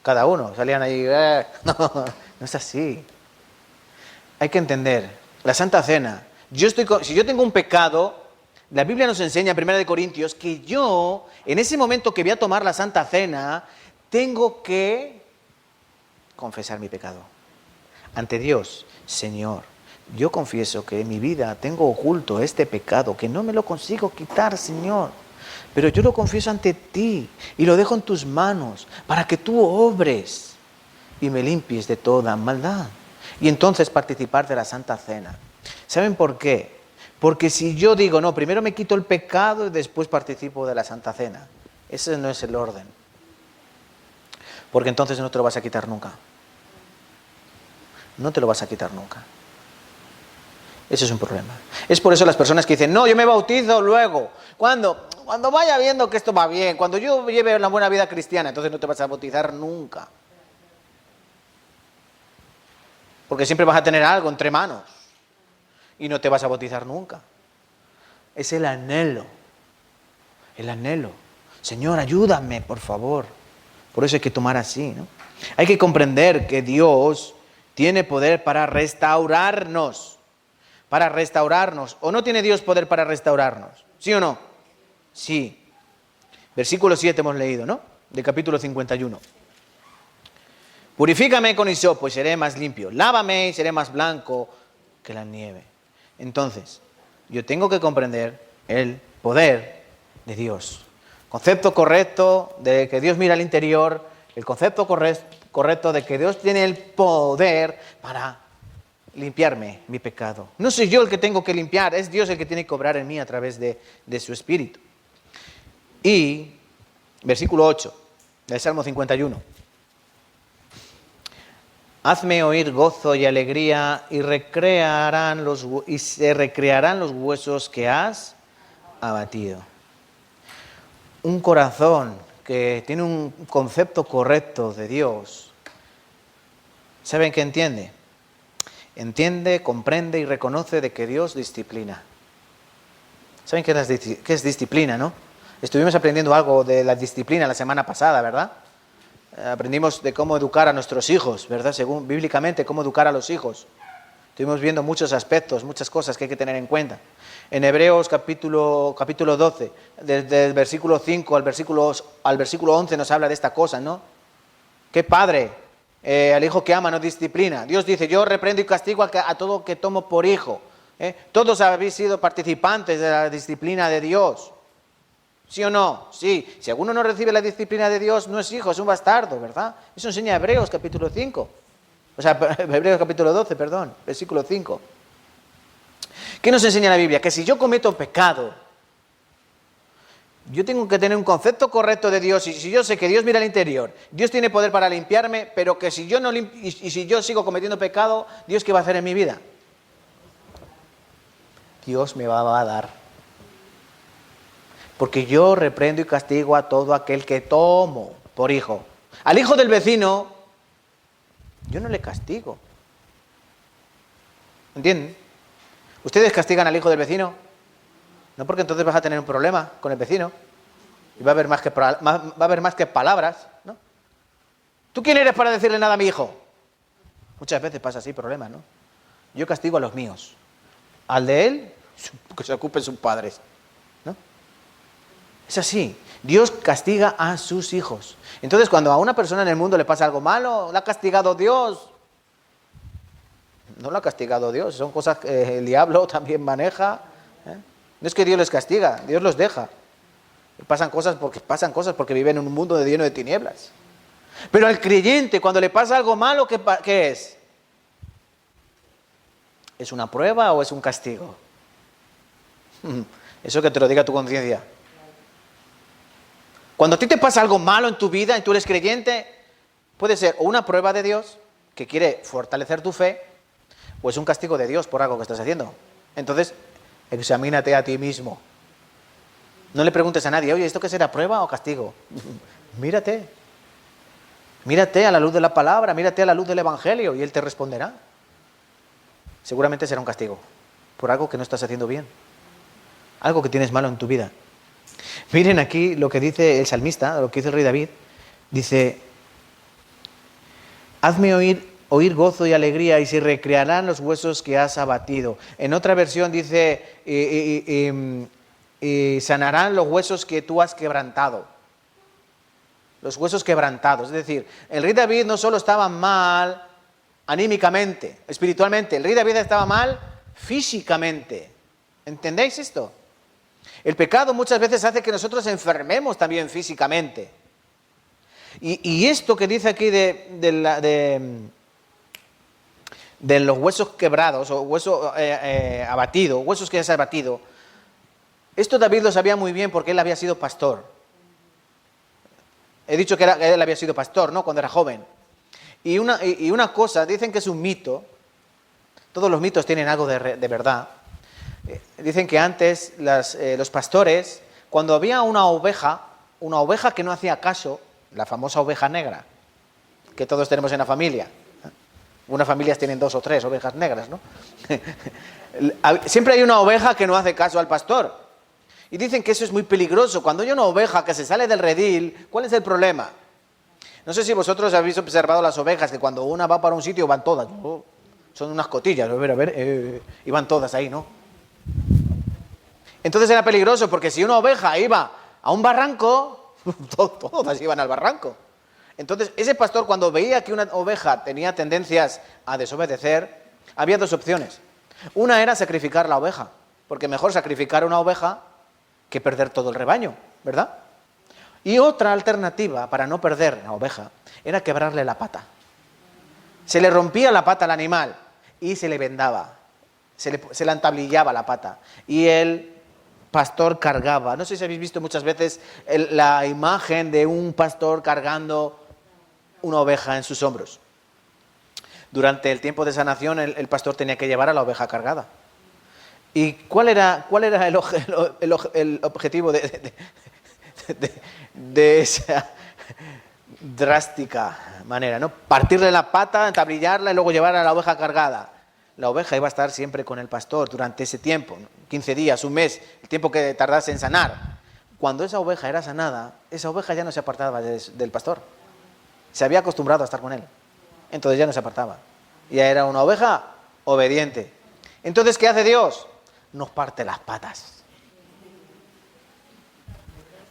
Cada uno, salían ahí, no es así. Hay que entender, la Santa Cena, si yo tengo un pecado, la Biblia nos enseña en 1 Corintios que yo, en ese momento que voy a tomar la Santa Cena, tengo que confesar mi pecado ante Dios. Señor, yo confieso que en mi vida tengo oculto este pecado, que no me lo consigo quitar, Señor. Pero yo lo confieso ante ti y lo dejo en tus manos para que tú obres y me limpies de toda maldad. Y entonces participar de la Santa Cena. ¿Saben por qué? Porque si yo digo, no, primero me quito el pecado y después participo de la Santa Cena. Ese no es el orden. Porque entonces no te lo vas a quitar nunca. No te lo vas a quitar nunca. Ese es un problema. Es por eso las personas que dicen, no, yo me bautizo luego. Cuando vaya viendo que esto va bien, cuando yo lleve una buena vida cristiana, entonces no te vas a bautizar nunca. Porque siempre vas a tener algo entre manos y no te vas a bautizar nunca. Es el anhelo. El anhelo. Señor, ayúdame, por favor. Por eso hay que tomar así, ¿no? Hay que comprender que Dios tiene poder para restaurarnos. Para restaurarnos. ¿O no tiene Dios poder para restaurarnos? ¿Sí o no? Sí. Versículo 7 hemos leído, ¿no? De capítulo 51. Purifícame con hisopo y seré más limpio. Lávame y seré más blanco que la nieve. Entonces, yo tengo que comprender el poder de Dios. Concepto correcto de que Dios mira al interior, el concepto correcto de que Dios tiene el poder para limpiarme mi pecado. No soy yo el que tengo que limpiar, es Dios el que tiene que obrar en mí a través de su Espíritu. Y, versículo 8 del Salmo 51. Hazme oír gozo y alegría y se recrearán los huesos que has abatido. Un corazón que tiene un concepto correcto de Dios, ¿saben qué entiende? Entiende, comprende y reconoce de que Dios disciplina. ¿Saben qué es disciplina, no? Estuvimos aprendiendo algo de la disciplina la semana pasada, ¿verdad? Aprendimos de cómo educar a nuestros hijos, ¿verdad? Según bíblicamente, cómo educar a los hijos. Estuvimos viendo muchos aspectos, muchas cosas que hay que tener en cuenta. En Hebreos capítulo 12, desde el versículo 5 al versículo 11 nos habla de esta cosa, ¿no? ¿Qué padre al hijo que ama no disciplina? Dios dice, yo reprendo y castigo a todo que tomo por hijo. Todos habéis sido participantes de la disciplina de Dios. ¿Sí o no? Sí. Si alguno no recibe la disciplina de Dios, no es hijo, es un bastardo, ¿verdad? Eso enseña Hebreos capítulo 5. O sea, Hebreos capítulo 12, perdón, versículo 5. ¿Qué nos enseña la Biblia? Que si yo cometo pecado, yo tengo que tener un concepto correcto de Dios, y si yo sé que Dios mira al interior, Dios tiene poder para limpiarme, pero que si yo no y si yo sigo cometiendo pecado, ¿Dios qué va a hacer en mi vida? Dios me va a dar. Porque yo reprendo y castigo a todo aquel que tomo por hijo. Al hijo del vecino, yo no le castigo. ¿Entienden? ¿Ustedes castigan al hijo del vecino? No, porque entonces vas a tener un problema con el vecino. Y va a haber más que palabras, ¿no? ¿Tú quién eres para decirle nada a mi hijo? Muchas veces pasa así, problemas, ¿no? Yo castigo a los míos. Al de él, que se ocupen sus padres, ¿no? Es así. Dios castiga a sus hijos. Entonces, cuando a una persona en el mundo le pasa algo malo, ¿la ha castigado Dios? No lo ha castigado Dios. Son cosas que el diablo también maneja. No es que Dios les castiga, Dios los deja. Pasan cosas porque viven en un mundo lleno de tinieblas. Pero al creyente, cuando le pasa algo malo, ¿qué es? ¿Es una prueba o es un castigo? Eso que te lo diga tu conciencia. Cuando a ti te pasa algo malo en tu vida y tú eres creyente, puede ser o una prueba de Dios que quiere fortalecer tu fe, o es un castigo de Dios por algo que estás haciendo. Entonces, examínate a ti mismo. No le preguntes a nadie, oye, ¿esto qué será, prueba o castigo? Mírate. Mírate a la luz de la palabra, mírate a la luz del Evangelio y Él te responderá. Seguramente será un castigo por algo que no estás haciendo bien. Algo que tienes malo en tu vida. Miren aquí lo que dice el salmista, lo que dice el rey David. Dice, hazme oír gozo y alegría y se recrearán los huesos que has abatido. En otra versión dice, y sanarán los huesos que tú has quebrantado. Los huesos quebrantados. Es decir, el rey David no solo estaba mal anímicamente, espiritualmente, el rey David estaba mal físicamente. ¿Entendéis esto? El pecado muchas veces hace que nosotros enfermemos también físicamente. Y esto que dice aquí de los huesos quebrados o huesos abatidos, huesos que has abatido, esto David lo sabía muy bien porque él había sido pastor. He dicho que él había sido pastor, ¿no? Cuando era joven. Y una cosa, dicen que es un mito, todos los mitos tienen algo de verdad. Dicen que antes los pastores, cuando había una oveja que no hacía caso, la famosa oveja negra, que todos tenemos en la familia. Unas familias tienen 2 o 3 ovejas negras, ¿no? Siempre hay una oveja que no hace caso al pastor. Y dicen que eso es muy peligroso. Cuando hay una oveja que se sale del redil, ¿cuál es el problema? No sé si vosotros habéis observado las ovejas, que cuando una va para un sitio van todas. Son unas cotillas, a ver, y van todas ahí, ¿no? Entonces era peligroso, porque si una oveja iba a un barranco, todas iban al barranco. Entonces, ese pastor, cuando veía que una oveja tenía tendencias a desobedecer, había dos opciones. Una era sacrificar la oveja, porque mejor sacrificar una oveja que perder todo el rebaño, ¿verdad? Y otra alternativa para no perder la oveja era quebrarle la pata. Se le rompía la pata al animal y se le vendaba, se le entablillaba la pata. Y el pastor cargaba. No sé si habéis visto muchas veces la imagen de un pastor cargando una oveja en sus hombros. Durante el tiempo de sanación, el pastor tenía que llevar a la oveja cargada. ¿Y cuál era el objetivo de esa drástica manera, ¿no? Partirle la pata, entablillarla y luego llevar a la oveja cargada. La oveja iba a estar siempre con el pastor durante ese tiempo, 15 días, un mes, el tiempo que tardase en sanar. Cuando esa oveja era sanada, esa oveja ya no se apartaba del pastor. Se había acostumbrado a estar con él. Entonces ya no se apartaba. Ya era una oveja obediente. Entonces, ¿qué hace Dios? Nos parte las patas.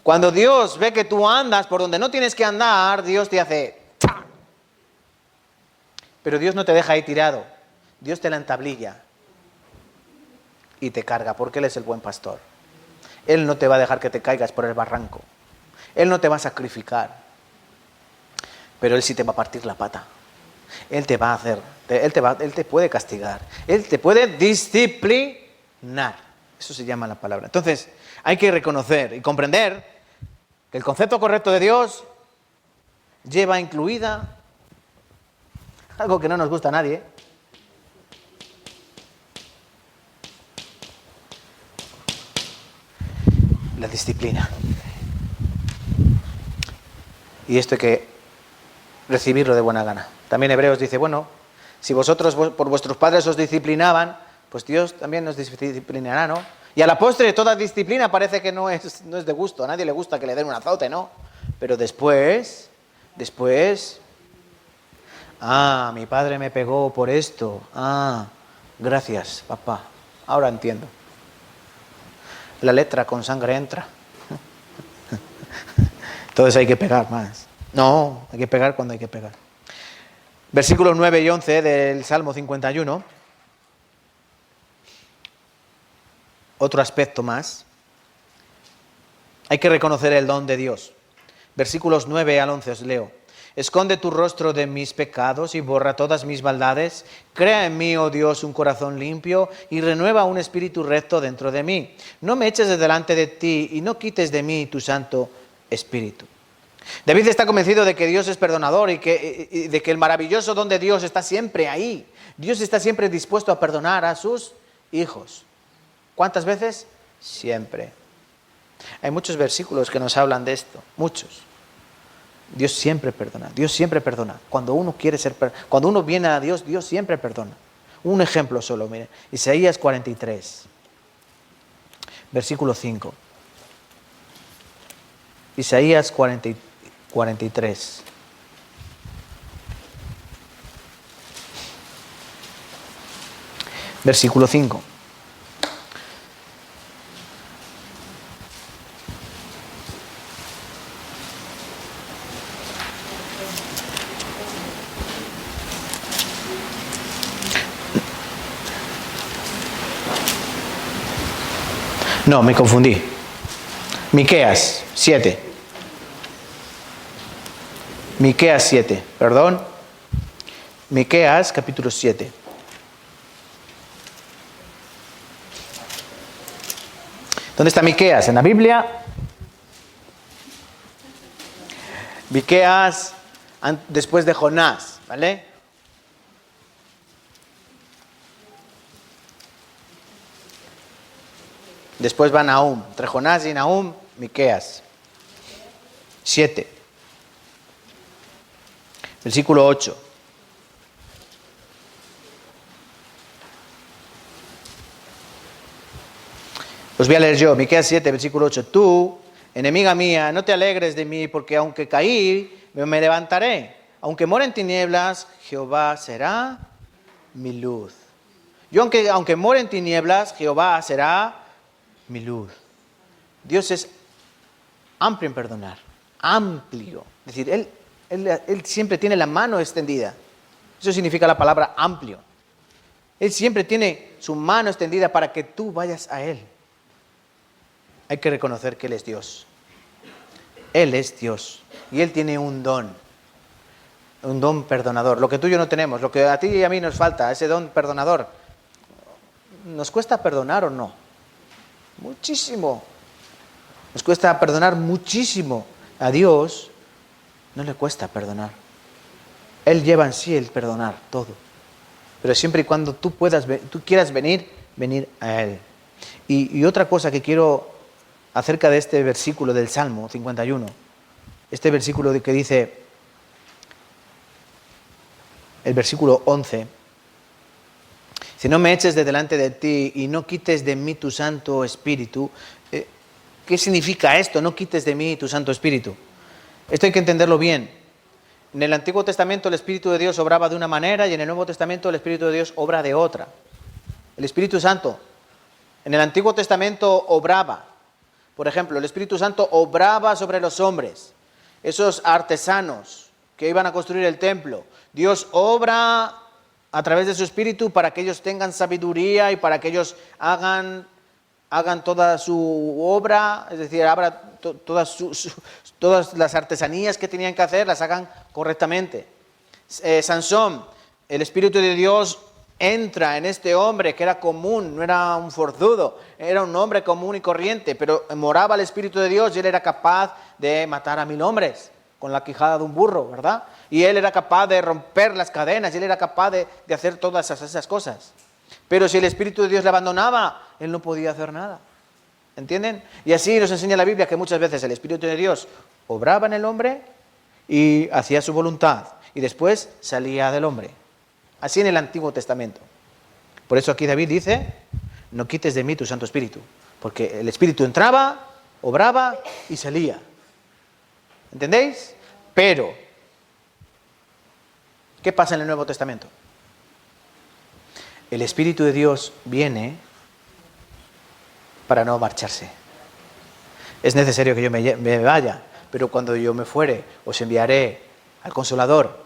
Cuando Dios ve que tú andas por donde no tienes que andar, Dios te hace ¡cha! Pero Dios no te deja ahí tirado. Dios te la entablilla y te carga, porque Él es el buen pastor. Él no te va a dejar que te caigas por el barranco. Él no te va a sacrificar. Pero Él sí te va a partir la pata. Él te va a hacer, Él te puede castigar. Él te puede disciplinar. Eso se llama la palabra. Entonces, hay que reconocer y comprender que el concepto correcto de Dios lleva incluida algo que no nos gusta a nadie. La disciplina. Y esto hay que recibirlo de buena gana. También Hebreos dice, bueno, si vosotros por vuestros padres os disciplinaban, pues Dios también nos disciplinará, ¿no? Y a la postre toda disciplina parece que no es de gusto, a nadie le gusta que le den un azote, ¿no? Pero después, mi padre me pegó por esto, gracias, papá, ahora entiendo. La letra con sangre entra. Entonces hay que pegar más. No, hay que pegar cuando hay que pegar. Versículos 9 y 11 del Salmo 51. Otro aspecto más. Hay que reconocer el don de Dios. Versículos 9 al 11 os leo. Esconde tu rostro de mis pecados y borra todas mis maldades. Crea en mí, oh Dios, un corazón limpio y renueva un espíritu recto dentro de mí. No me eches de delante de ti y no quites de mí tu Santo Espíritu. David está convencido de que Dios es perdonador y de que el maravilloso don de Dios está siempre ahí. Dios está siempre dispuesto a perdonar a sus hijos. ¿Cuántas veces? Siempre. Hay muchos versículos que nos hablan de esto, muchos. Dios siempre perdona, Dios siempre perdona. Cuando uno viene a Dios, Dios siempre perdona. Un ejemplo solo, miren. Isaías 43, versículo 5. Isaías 43. Versículo 5. No, me confundí. Miqueas 7. Miqueas 7, perdón. Miqueas capítulo 7. ¿Dónde está Miqueas? En la Biblia. Miqueas después de Jonás, ¿vale? Después va Nahum. Entre Jonás y Nahum, Miqueas 7. Versículo 8. Os voy a leer yo, Miqueas 7, versículo 8. Tú, enemiga mía, no te alegres de mí, porque aunque caí, me levantaré. Aunque mora en tinieblas, Jehová será mi luz. Yo aunque mora en tinieblas, Jehová será mi luz. Dios es amplio en perdonar, amplio. Es decir, Él Él siempre tiene la mano extendida. Eso significa la palabra amplio. Él siempre tiene su mano extendida para que tú vayas a Él. Hay que reconocer que Él es Dios. Él es Dios. Y Él tiene un don perdonador. Lo que tú y yo no tenemos, lo que a ti y a mí nos falta, ese don perdonador. ¿Nos cuesta perdonar o no? Muchísimo. Nos cuesta perdonar muchísimo. A Dios no le cuesta perdonar. Él lleva en sí el perdonar todo. Pero siempre y cuando tú quieras venir a Él. Y otra cosa que quiero acerca de este versículo del Salmo 51, este versículo que dice, el versículo 11, si no me eches de delante de ti y no quites de mí tu Santo Espíritu. ¿Qué significa esto? No quites de mí tu Santo Espíritu. Esto hay que entenderlo bien. En el Antiguo Testamento el Espíritu de Dios obraba de una manera y en el Nuevo Testamento el Espíritu de Dios obra de otra. El Espíritu Santo en el Antiguo Testamento obraba. Por ejemplo, el Espíritu Santo obraba sobre los hombres, esos artesanos que iban a construir el templo. Dios obra a través de su Espíritu para que ellos tengan sabiduría y para que ellos hagan toda su obra, es decir, todas las artesanías que tenían que hacer, las hagan correctamente. Sansón, el Espíritu de Dios entra en este hombre que era común, no era un forzudo, era un hombre común y corriente, pero moraba el Espíritu de Dios y él era capaz de matar a 1000 hombres con la quijada de un burro, ¿verdad? Y él era capaz de romper las cadenas, y él era capaz de hacer todas esas cosas. Pero si el Espíritu de Dios le abandonaba, él no podía hacer nada. ¿Entienden? Y así nos enseña la Biblia que muchas veces el Espíritu de Dios obraba en el hombre y hacía su voluntad, y después salía del hombre. Así en el Antiguo Testamento. Por eso aquí David dice, no quites de mí tu Santo Espíritu, porque el Espíritu entraba, obraba y salía. ¿Entendéis? Pero, ¿qué pasa en el Nuevo Testamento? El Espíritu de Dios viene para no marcharse. Es necesario que yo me vaya, pero cuando yo me fuere, os enviaré al Consolador,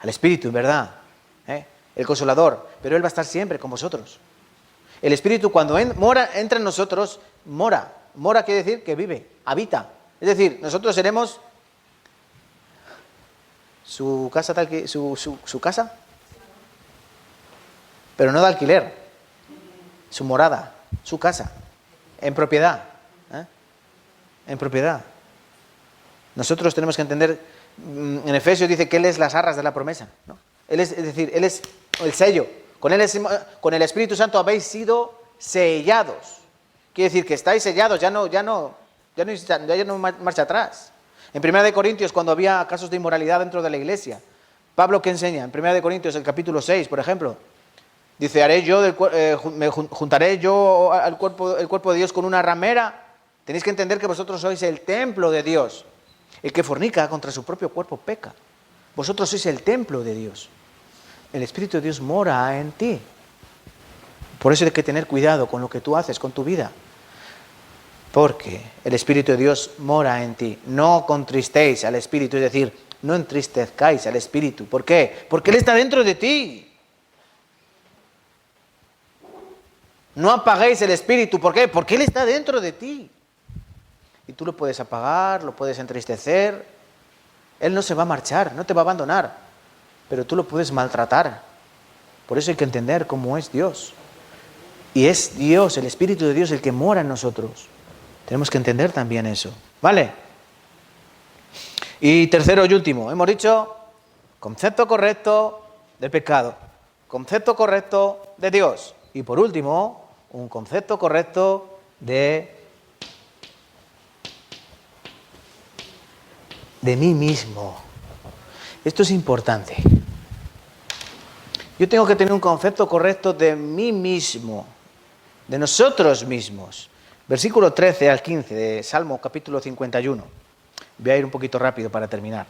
al Espíritu, en verdad, el Consolador, pero Él va a estar siempre con vosotros. El Espíritu cuando entra en nosotros, mora. Mora quiere decir que vive, habita. Es decir, nosotros seremos su casa, su casa, pero no de alquiler, su morada, su casa, en propiedad. En propiedad. Nosotros tenemos que entender, en Efesios dice que Él es las arras de la promesa, ¿no? Él es decir, Él es el sello. Con el Espíritu Santo habéis sido sellados. Quiere decir que estáis sellados, ya no marcha atrás. En 1 Corintios, cuando había casos de inmoralidad dentro de la iglesia, Pablo, ¿qué enseña? En 1 Corintios, el capítulo 6, por ejemplo, dice, me juntaré yo el cuerpo de Dios con una ramera. Tenéis que entender que vosotros sois el templo de Dios. El que fornica contra su propio cuerpo peca. Vosotros sois el templo de Dios. El Espíritu de Dios mora en ti. Por eso hay que tener cuidado con lo que tú haces, con tu vida. Porque el Espíritu de Dios mora en ti. No contristéis al Espíritu, es decir, no entristezcáis al Espíritu. ¿Por qué? Porque Él está dentro de ti. No apaguéis el Espíritu. ¿Por qué? Porque Él está dentro de ti. Y tú lo puedes apagar, lo puedes entristecer. Él no se va a marchar, no te va a abandonar. Pero tú lo puedes maltratar. Por eso hay que entender cómo es Dios. Y es Dios, el Espíritu de Dios, el que mora en nosotros. Tenemos que entender también eso. ¿Vale? Y tercero y último, hemos dicho concepto correcto del pecado, concepto correcto de Dios. Y por último, un concepto correcto de mí mismo. Esto es importante. Yo tengo que tener un concepto correcto de mí mismo, de nosotros mismos. Versículo 13 al 15 de Salmo capítulo 51. Voy a ir un poquito rápido para terminar.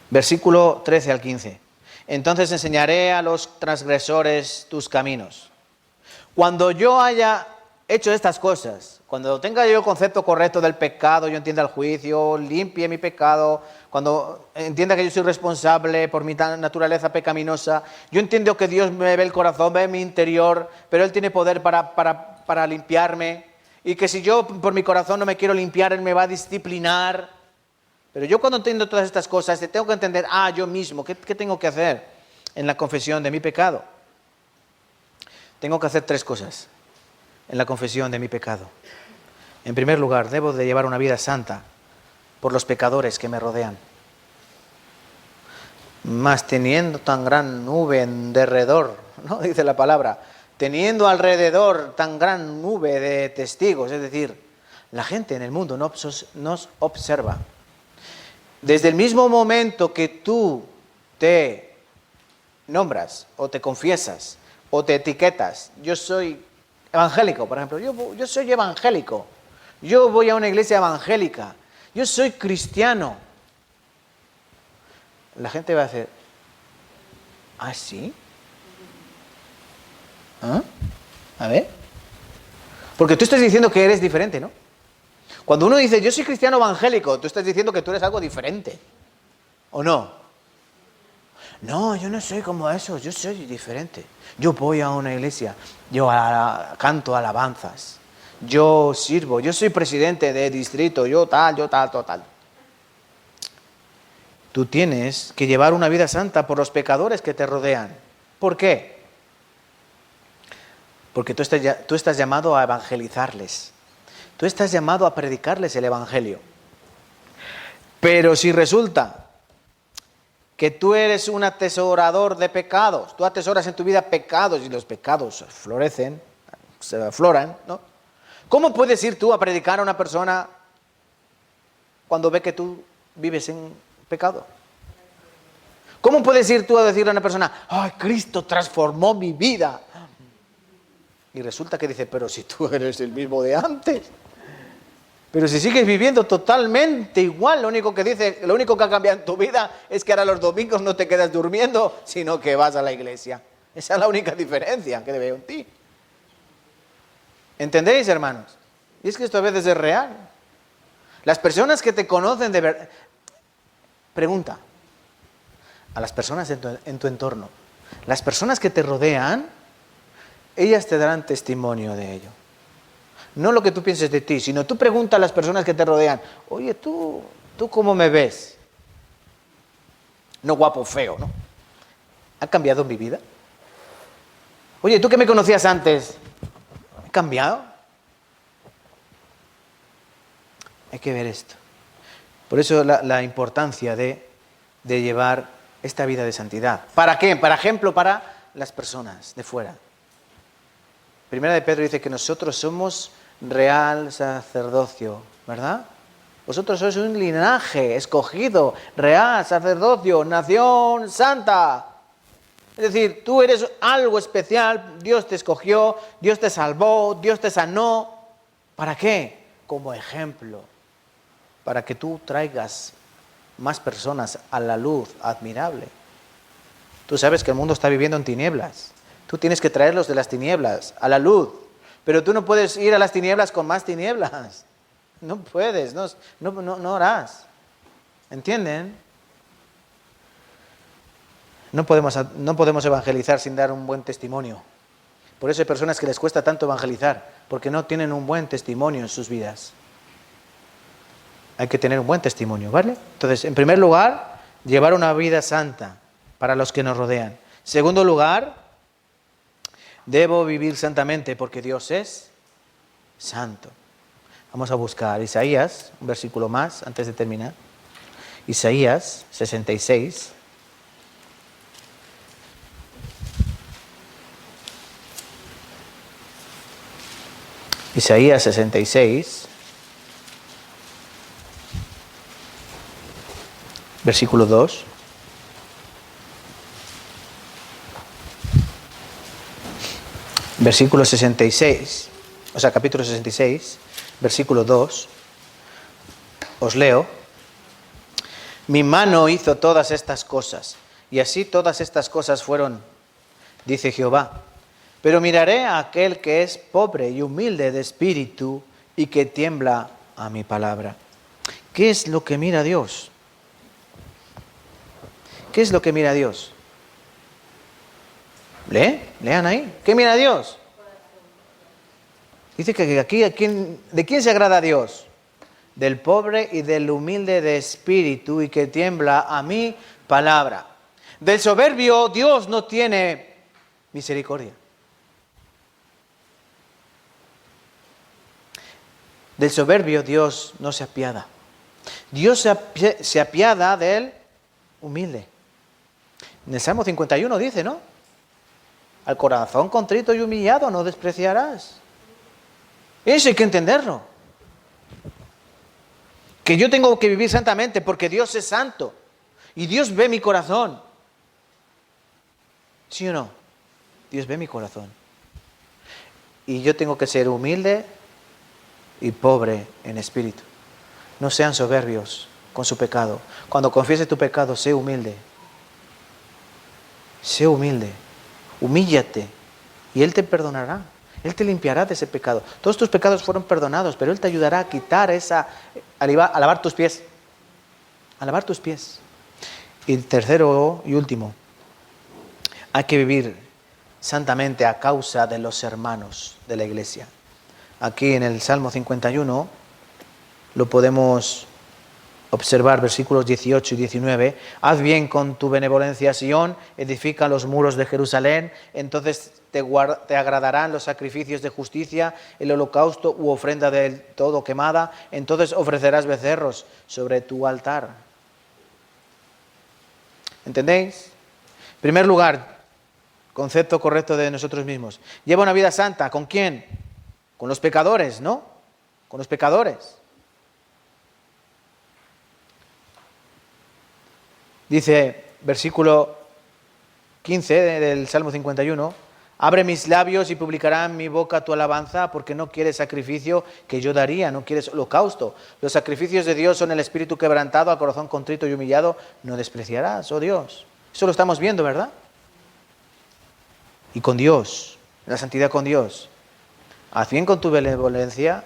Versículo 13 al 15. Entonces enseñaré a los transgresores tus caminos. Cuando yo haya hecho estas cosas, Cuando tenga yo el concepto correcto del pecado, yo entienda el juicio, limpie mi pecado, cuando entienda que yo soy responsable por mi naturaleza pecaminosa, yo entiendo que Dios me ve el corazón, ve mi interior, pero Él tiene poder para limpiarme, y que si yo por mi corazón no me quiero limpiar, Él me va a disciplinar. Pero yo cuando entiendo todas estas cosas, tengo que entender, yo mismo, ¿qué tengo que hacer en la confesión de mi pecado? Tengo que hacer 3 cosas en la confesión de mi pecado. En primer lugar, debo de llevar una vida santa por los pecadores que me rodean. Mas teniendo tan gran nube en derredor, ¿no? Dice la palabra, teniendo alrededor tan gran nube de testigos, es decir, la gente en el mundo nos observa. Desde el mismo momento que tú te nombras o te confiesas o te etiquetas, yo soy evangélico, por ejemplo, yo soy evangélico, yo voy a una iglesia evangélica, yo soy cristiano. La gente va a decir, ¿ah, sí? ¿Ah? A ver. Porque tú estás diciendo que eres diferente, ¿no? Cuando uno dice, yo soy cristiano evangélico, tú estás diciendo que tú eres algo diferente. ¿O no? No, yo no soy como esos, yo soy diferente. Yo voy a una iglesia, yo canto alabanzas, yo sirvo, yo soy presidente de distrito, yo tal. Tú tienes que llevar una vida santa por los pecadores que te rodean. ¿Por qué? Porque tú estás llamado a evangelizarles. Tú estás llamado a predicarles el evangelio. Pero si resulta que tú eres un atesorador de pecados, tú atesoras en tu vida pecados y los pecados florecen, se afloran, ¿no? ¿Cómo puedes ir tú a predicar a una persona cuando ve que tú vives en pecado? ¿Cómo puedes ir tú a decirle a una persona, ¡ay, Cristo transformó mi vida! Y resulta que dice, pero si tú eres el mismo de antes. Pero si sigues viviendo totalmente igual, lo único que ha cambiado en tu vida es que ahora los domingos no te quedas durmiendo, sino que vas a la iglesia. Esa es la única diferencia que veo en ti. ¿Entendéis, hermanos? Y es que esto a veces es real. Las personas que te conocen de verdad... Pregunta a las personas en tu entorno. Las personas que te rodean, ellas te darán testimonio de ello. No lo que tú pienses de ti, sino tú pregunta a las personas que te rodean, oye, ¿tú cómo me ves? No guapo, feo, ¿no? ¿Ha cambiado mi vida? Oye, ¿tú que me conocías antes? ¿He cambiado? Hay que ver esto. Por eso la importancia de llevar esta vida de santidad. ¿Para qué? Para ejemplo, para las personas de fuera. Primera de Pedro dice que nosotros somos real sacerdocio, ¿verdad? Vosotros sois un linaje escogido, real sacerdocio, nación santa. Es decir, tú eres algo especial, Dios te escogió, Dios te salvó, Dios te sanó. ¿Para qué? Como ejemplo, para que tú traigas más personas a la luz admirable. Tú sabes que el mundo está viviendo en tinieblas. Tú tienes que traerlos de las tinieblas a la luz. Pero tú no puedes ir a las tinieblas con más tinieblas. No puedes, no harás. ¿Entienden? No podemos evangelizar sin dar un buen testimonio. Por eso hay personas que les cuesta tanto evangelizar, porque no tienen un buen testimonio en sus vidas. Hay que tener un buen testimonio, ¿vale? Entonces, en primer lugar, llevar una vida santa para los que nos rodean. En segundo lugar, debo vivir santamente porque Dios es santo. Vamos a buscar Isaías, un versículo más antes de terminar. Isaías 66. Isaías 66, versículo 2. Versículo 66, o sea, capítulo 66, versículo 2, os leo. Mi mano hizo todas estas cosas, y así todas estas cosas fueron, dice Jehová. Pero miraré a aquel que es pobre y humilde de espíritu, y que tiembla a mi palabra. ¿Qué es lo que mira Dios? ¿Qué es lo que mira Dios? Lean ahí. ¿Qué mira Dios? Dice que aquí, ¿de quién se agrada Dios? Del pobre y del humilde de espíritu y que tiembla a mi palabra. Del soberbio Dios no tiene misericordia. Del soberbio Dios no se apiada. Dios se apiada del humilde. En el Salmo 51 dice, ¿no? Al corazón contrito y humillado no despreciarás. Eso hay que entenderlo. Que yo tengo que vivir santamente porque Dios es santo. Y Dios ve mi corazón. ¿Sí o no? Dios ve mi corazón. Y yo tengo que ser humilde y pobre en espíritu. No sean soberbios con su pecado. Cuando confieses tu pecado, sé humilde. Sé humilde. Humíllate. Y Él te perdonará. Él te limpiará de ese pecado. Todos tus pecados fueron perdonados, pero Él te ayudará a quitar a lavar tus pies. A lavar tus pies. Y tercero y último, hay que vivir santamente a causa de los hermanos de la iglesia. Aquí en el Salmo 51 lo podemos observar, versículos 18 y 19. Haz bien con tu benevolencia, Sión, edifica los muros de Jerusalén, entonces te agradarán los sacrificios de justicia, el holocausto u ofrenda del todo quemada, entonces ofrecerás becerros sobre tu altar. ¿Entendéis? En primer lugar, concepto correcto de nosotros mismos. Lleva una vida santa, ¿con quién? Con los pecadores, ¿no? Con los pecadores. Dice, versículo 15 del Salmo 51, abre mis labios y publicará mi boca tu alabanza, porque no quieres sacrificio que yo daría, no quieres holocausto. Los sacrificios de Dios son el espíritu quebrantado, al corazón contrito y humillado, no despreciarás, oh Dios. Eso lo estamos viendo, ¿verdad? Y con Dios, la santidad con Dios. Haz bien con tu benevolencia,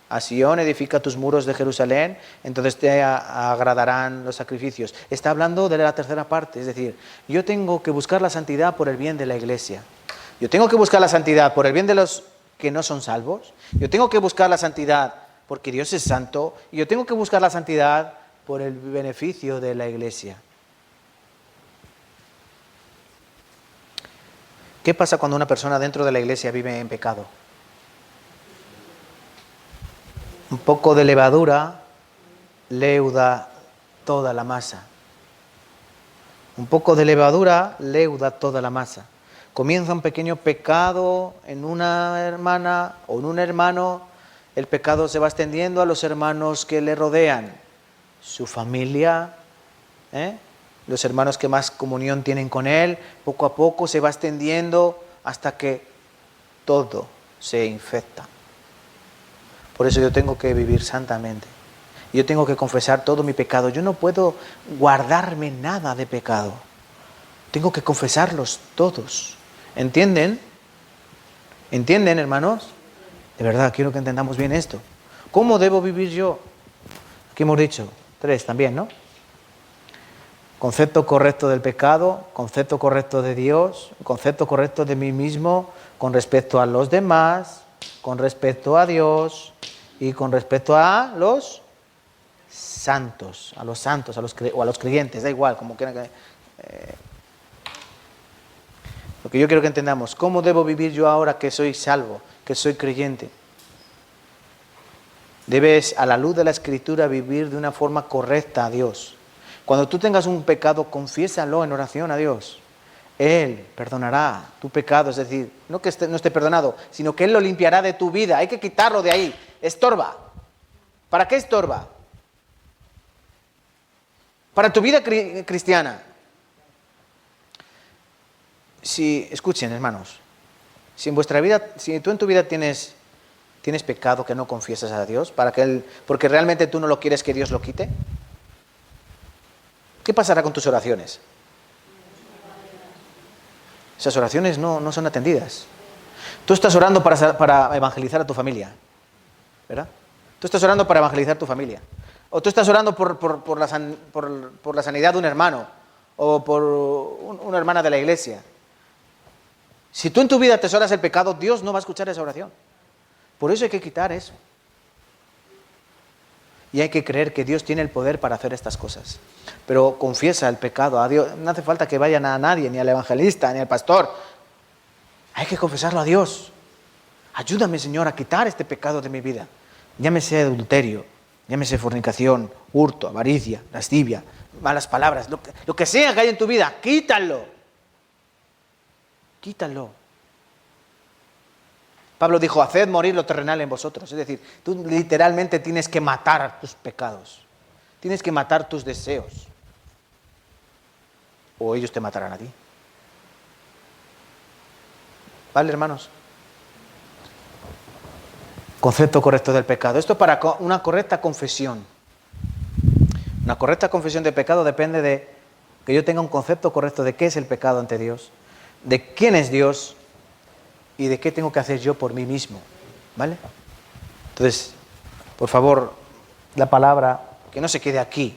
a Sión edifica tus muros de Jerusalén, entonces te agradarán los sacrificios. Está hablando de la tercera parte, es decir, yo tengo que buscar la santidad por el bien de la iglesia. Yo tengo que buscar la santidad por el bien de los que no son salvos. Yo tengo que buscar la santidad porque Dios es santo. Y yo tengo que buscar la santidad por el beneficio de la iglesia. ¿Qué pasa cuando una persona dentro de la iglesia vive en pecado? Un poco de levadura leuda toda la masa. Un poco de levadura leuda toda la masa. Comienza un pequeño pecado en una hermana o en un hermano, el pecado se va extendiendo a los hermanos que le rodean, su familia, los hermanos que más comunión tienen con él, poco a poco se va extendiendo hasta que todo se infecta. Por eso yo tengo que vivir santamente. Yo tengo que confesar todo mi pecado. Yo no puedo guardarme nada de pecado. Tengo que confesarlos todos. ¿Entienden? ¿Entienden, hermanos? De verdad, quiero que entendamos bien esto. ¿Cómo debo vivir yo? Aquí hemos dicho 3 también, ¿no? Concepto correcto del pecado, concepto correcto de Dios, concepto correcto de mí mismo con respecto a los demás, con respecto a Dios y con respecto a los santos, o a los creyentes, da igual, como quieran que... Lo que yo quiero que entendamos, ¿cómo debo vivir yo ahora que soy salvo, que soy creyente? Debes, a la luz de la Escritura, vivir de una forma correcta a Dios. Cuando tú tengas un pecado, confiésalo en oración a Dios. Él perdonará tu pecado, es decir, no que no esté perdonado, sino que Él lo limpiará de tu vida. Hay que quitarlo de ahí. Estorba. ¿Para qué estorba? Para tu vida cristiana. Si, escuchen, hermanos, si en vuestra vida, si tú en tu vida tienes pecado que no confiesas a Dios, porque realmente tú no lo quieres que Dios lo quite, ¿qué pasará con tus oraciones? Esas oraciones no son atendidas. Tú estás orando para evangelizar a tu familia, ¿verdad? Tú estás orando para evangelizar tu familia. O tú estás orando por la sanidad de un hermano. O por una hermana de la iglesia. Si tú en tu vida atesoras el pecado, Dios no va a escuchar esa oración. Por eso hay que quitar eso. Y hay que creer que Dios tiene el poder para hacer estas cosas. Pero confiesa el pecado a Dios. No hace falta que vayan a nadie, ni al evangelista, ni al pastor. Hay que confesarlo a Dios. Ayúdame, Señor, a quitar este pecado de mi vida. Llámese adulterio, llámese fornicación, hurto, avaricia, lascivia, malas palabras. Lo que sea que haya en tu vida, quítalo. Quítalo. Pablo dijo, haced morir lo terrenal en vosotros. Es decir, tú literalmente tienes que matar tus pecados. Tienes que matar tus deseos. O ellos te matarán a ti. ¿Vale, hermanos? Concepto correcto del pecado. Esto para una correcta confesión. Una correcta confesión de pecado depende de que yo tenga un concepto correcto de qué es el pecado ante Dios, de quién es Dios y de qué tengo que hacer yo por mí mismo. ¿Vale? Entonces, por favor, la palabra, que no se quede aquí.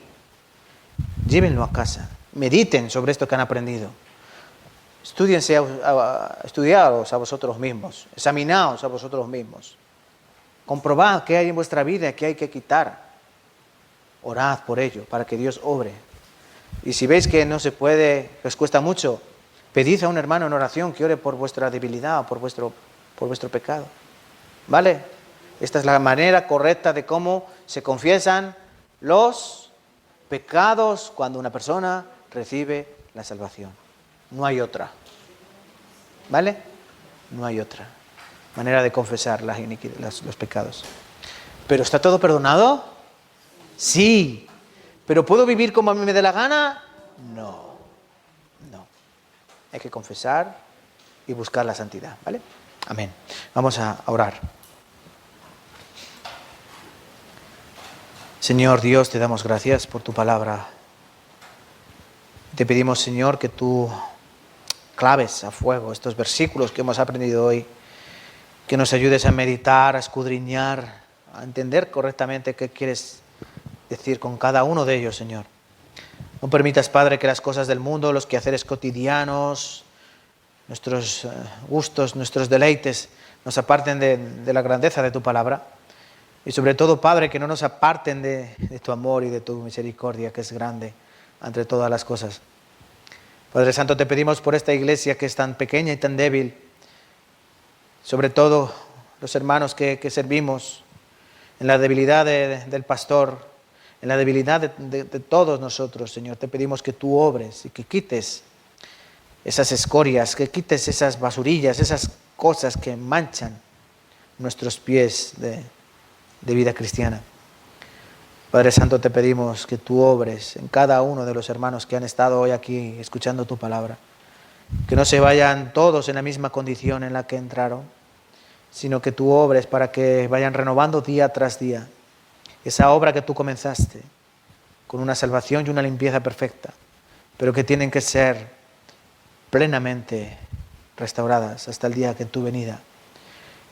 Llévenlo a casa. Mediten sobre esto que han aprendido. Estudiaos a vosotros mismos. Examinaos a vosotros mismos. Comprobad qué hay en vuestra vida que hay que quitar. Orad por ello, para que Dios obre. Y si veis que no se puede, que os cuesta mucho, pedid a un hermano en oración que ore por vuestra debilidad o por vuestro pecado. ¿Vale? Esta es la manera correcta de cómo se confiesan los pecados cuando una persona recibe la salvación. No hay otra. ¿Vale? No hay otra manera de confesar los pecados. ¿Pero está todo perdonado? Sí. ¿Pero puedo vivir como a mí me dé la gana? No. No. Hay que confesar y buscar la santidad. ¿Vale? Amén. Vamos a orar. Señor Dios, te damos gracias por tu palabra. Te pedimos, Señor, que tú claves a fuego estos versículos que hemos aprendido hoy, que nos ayudes a meditar, a escudriñar, a entender correctamente qué quieres decir con cada uno de ellos, Señor. No permitas, Padre, que las cosas del mundo, los quehaceres cotidianos, nuestros gustos, nuestros deleites, nos aparten de la grandeza de tu palabra. Y sobre todo, Padre, que no nos aparten de tu amor y de tu misericordia, que es grande entre todas las cosas. Padre Santo, te pedimos por esta iglesia que es tan pequeña y tan débil, sobre todo los hermanos que servimos, en la debilidad del pastor, en la debilidad de todos nosotros, Señor. Te pedimos que tú obres y que quites esas escorias, que quites esas basurillas, esas cosas que manchan nuestros pies de vida cristiana. Padre Santo, te pedimos que tú obres en cada uno de los hermanos que han estado hoy aquí escuchando tu palabra. Que no se vayan todos en la misma condición en la que entraron, sino que tú obres para que vayan renovando día tras día esa obra que tú comenzaste con una salvación y una limpieza perfecta, pero que tienen que ser plenamente restauradas hasta el día de tu venida.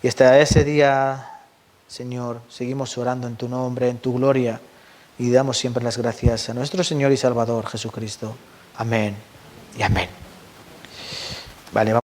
Y hasta ese día, Señor, seguimos orando en tu nombre, en tu gloria, y damos siempre las gracias a nuestro Señor y Salvador Jesucristo. Amén y amén. Vale.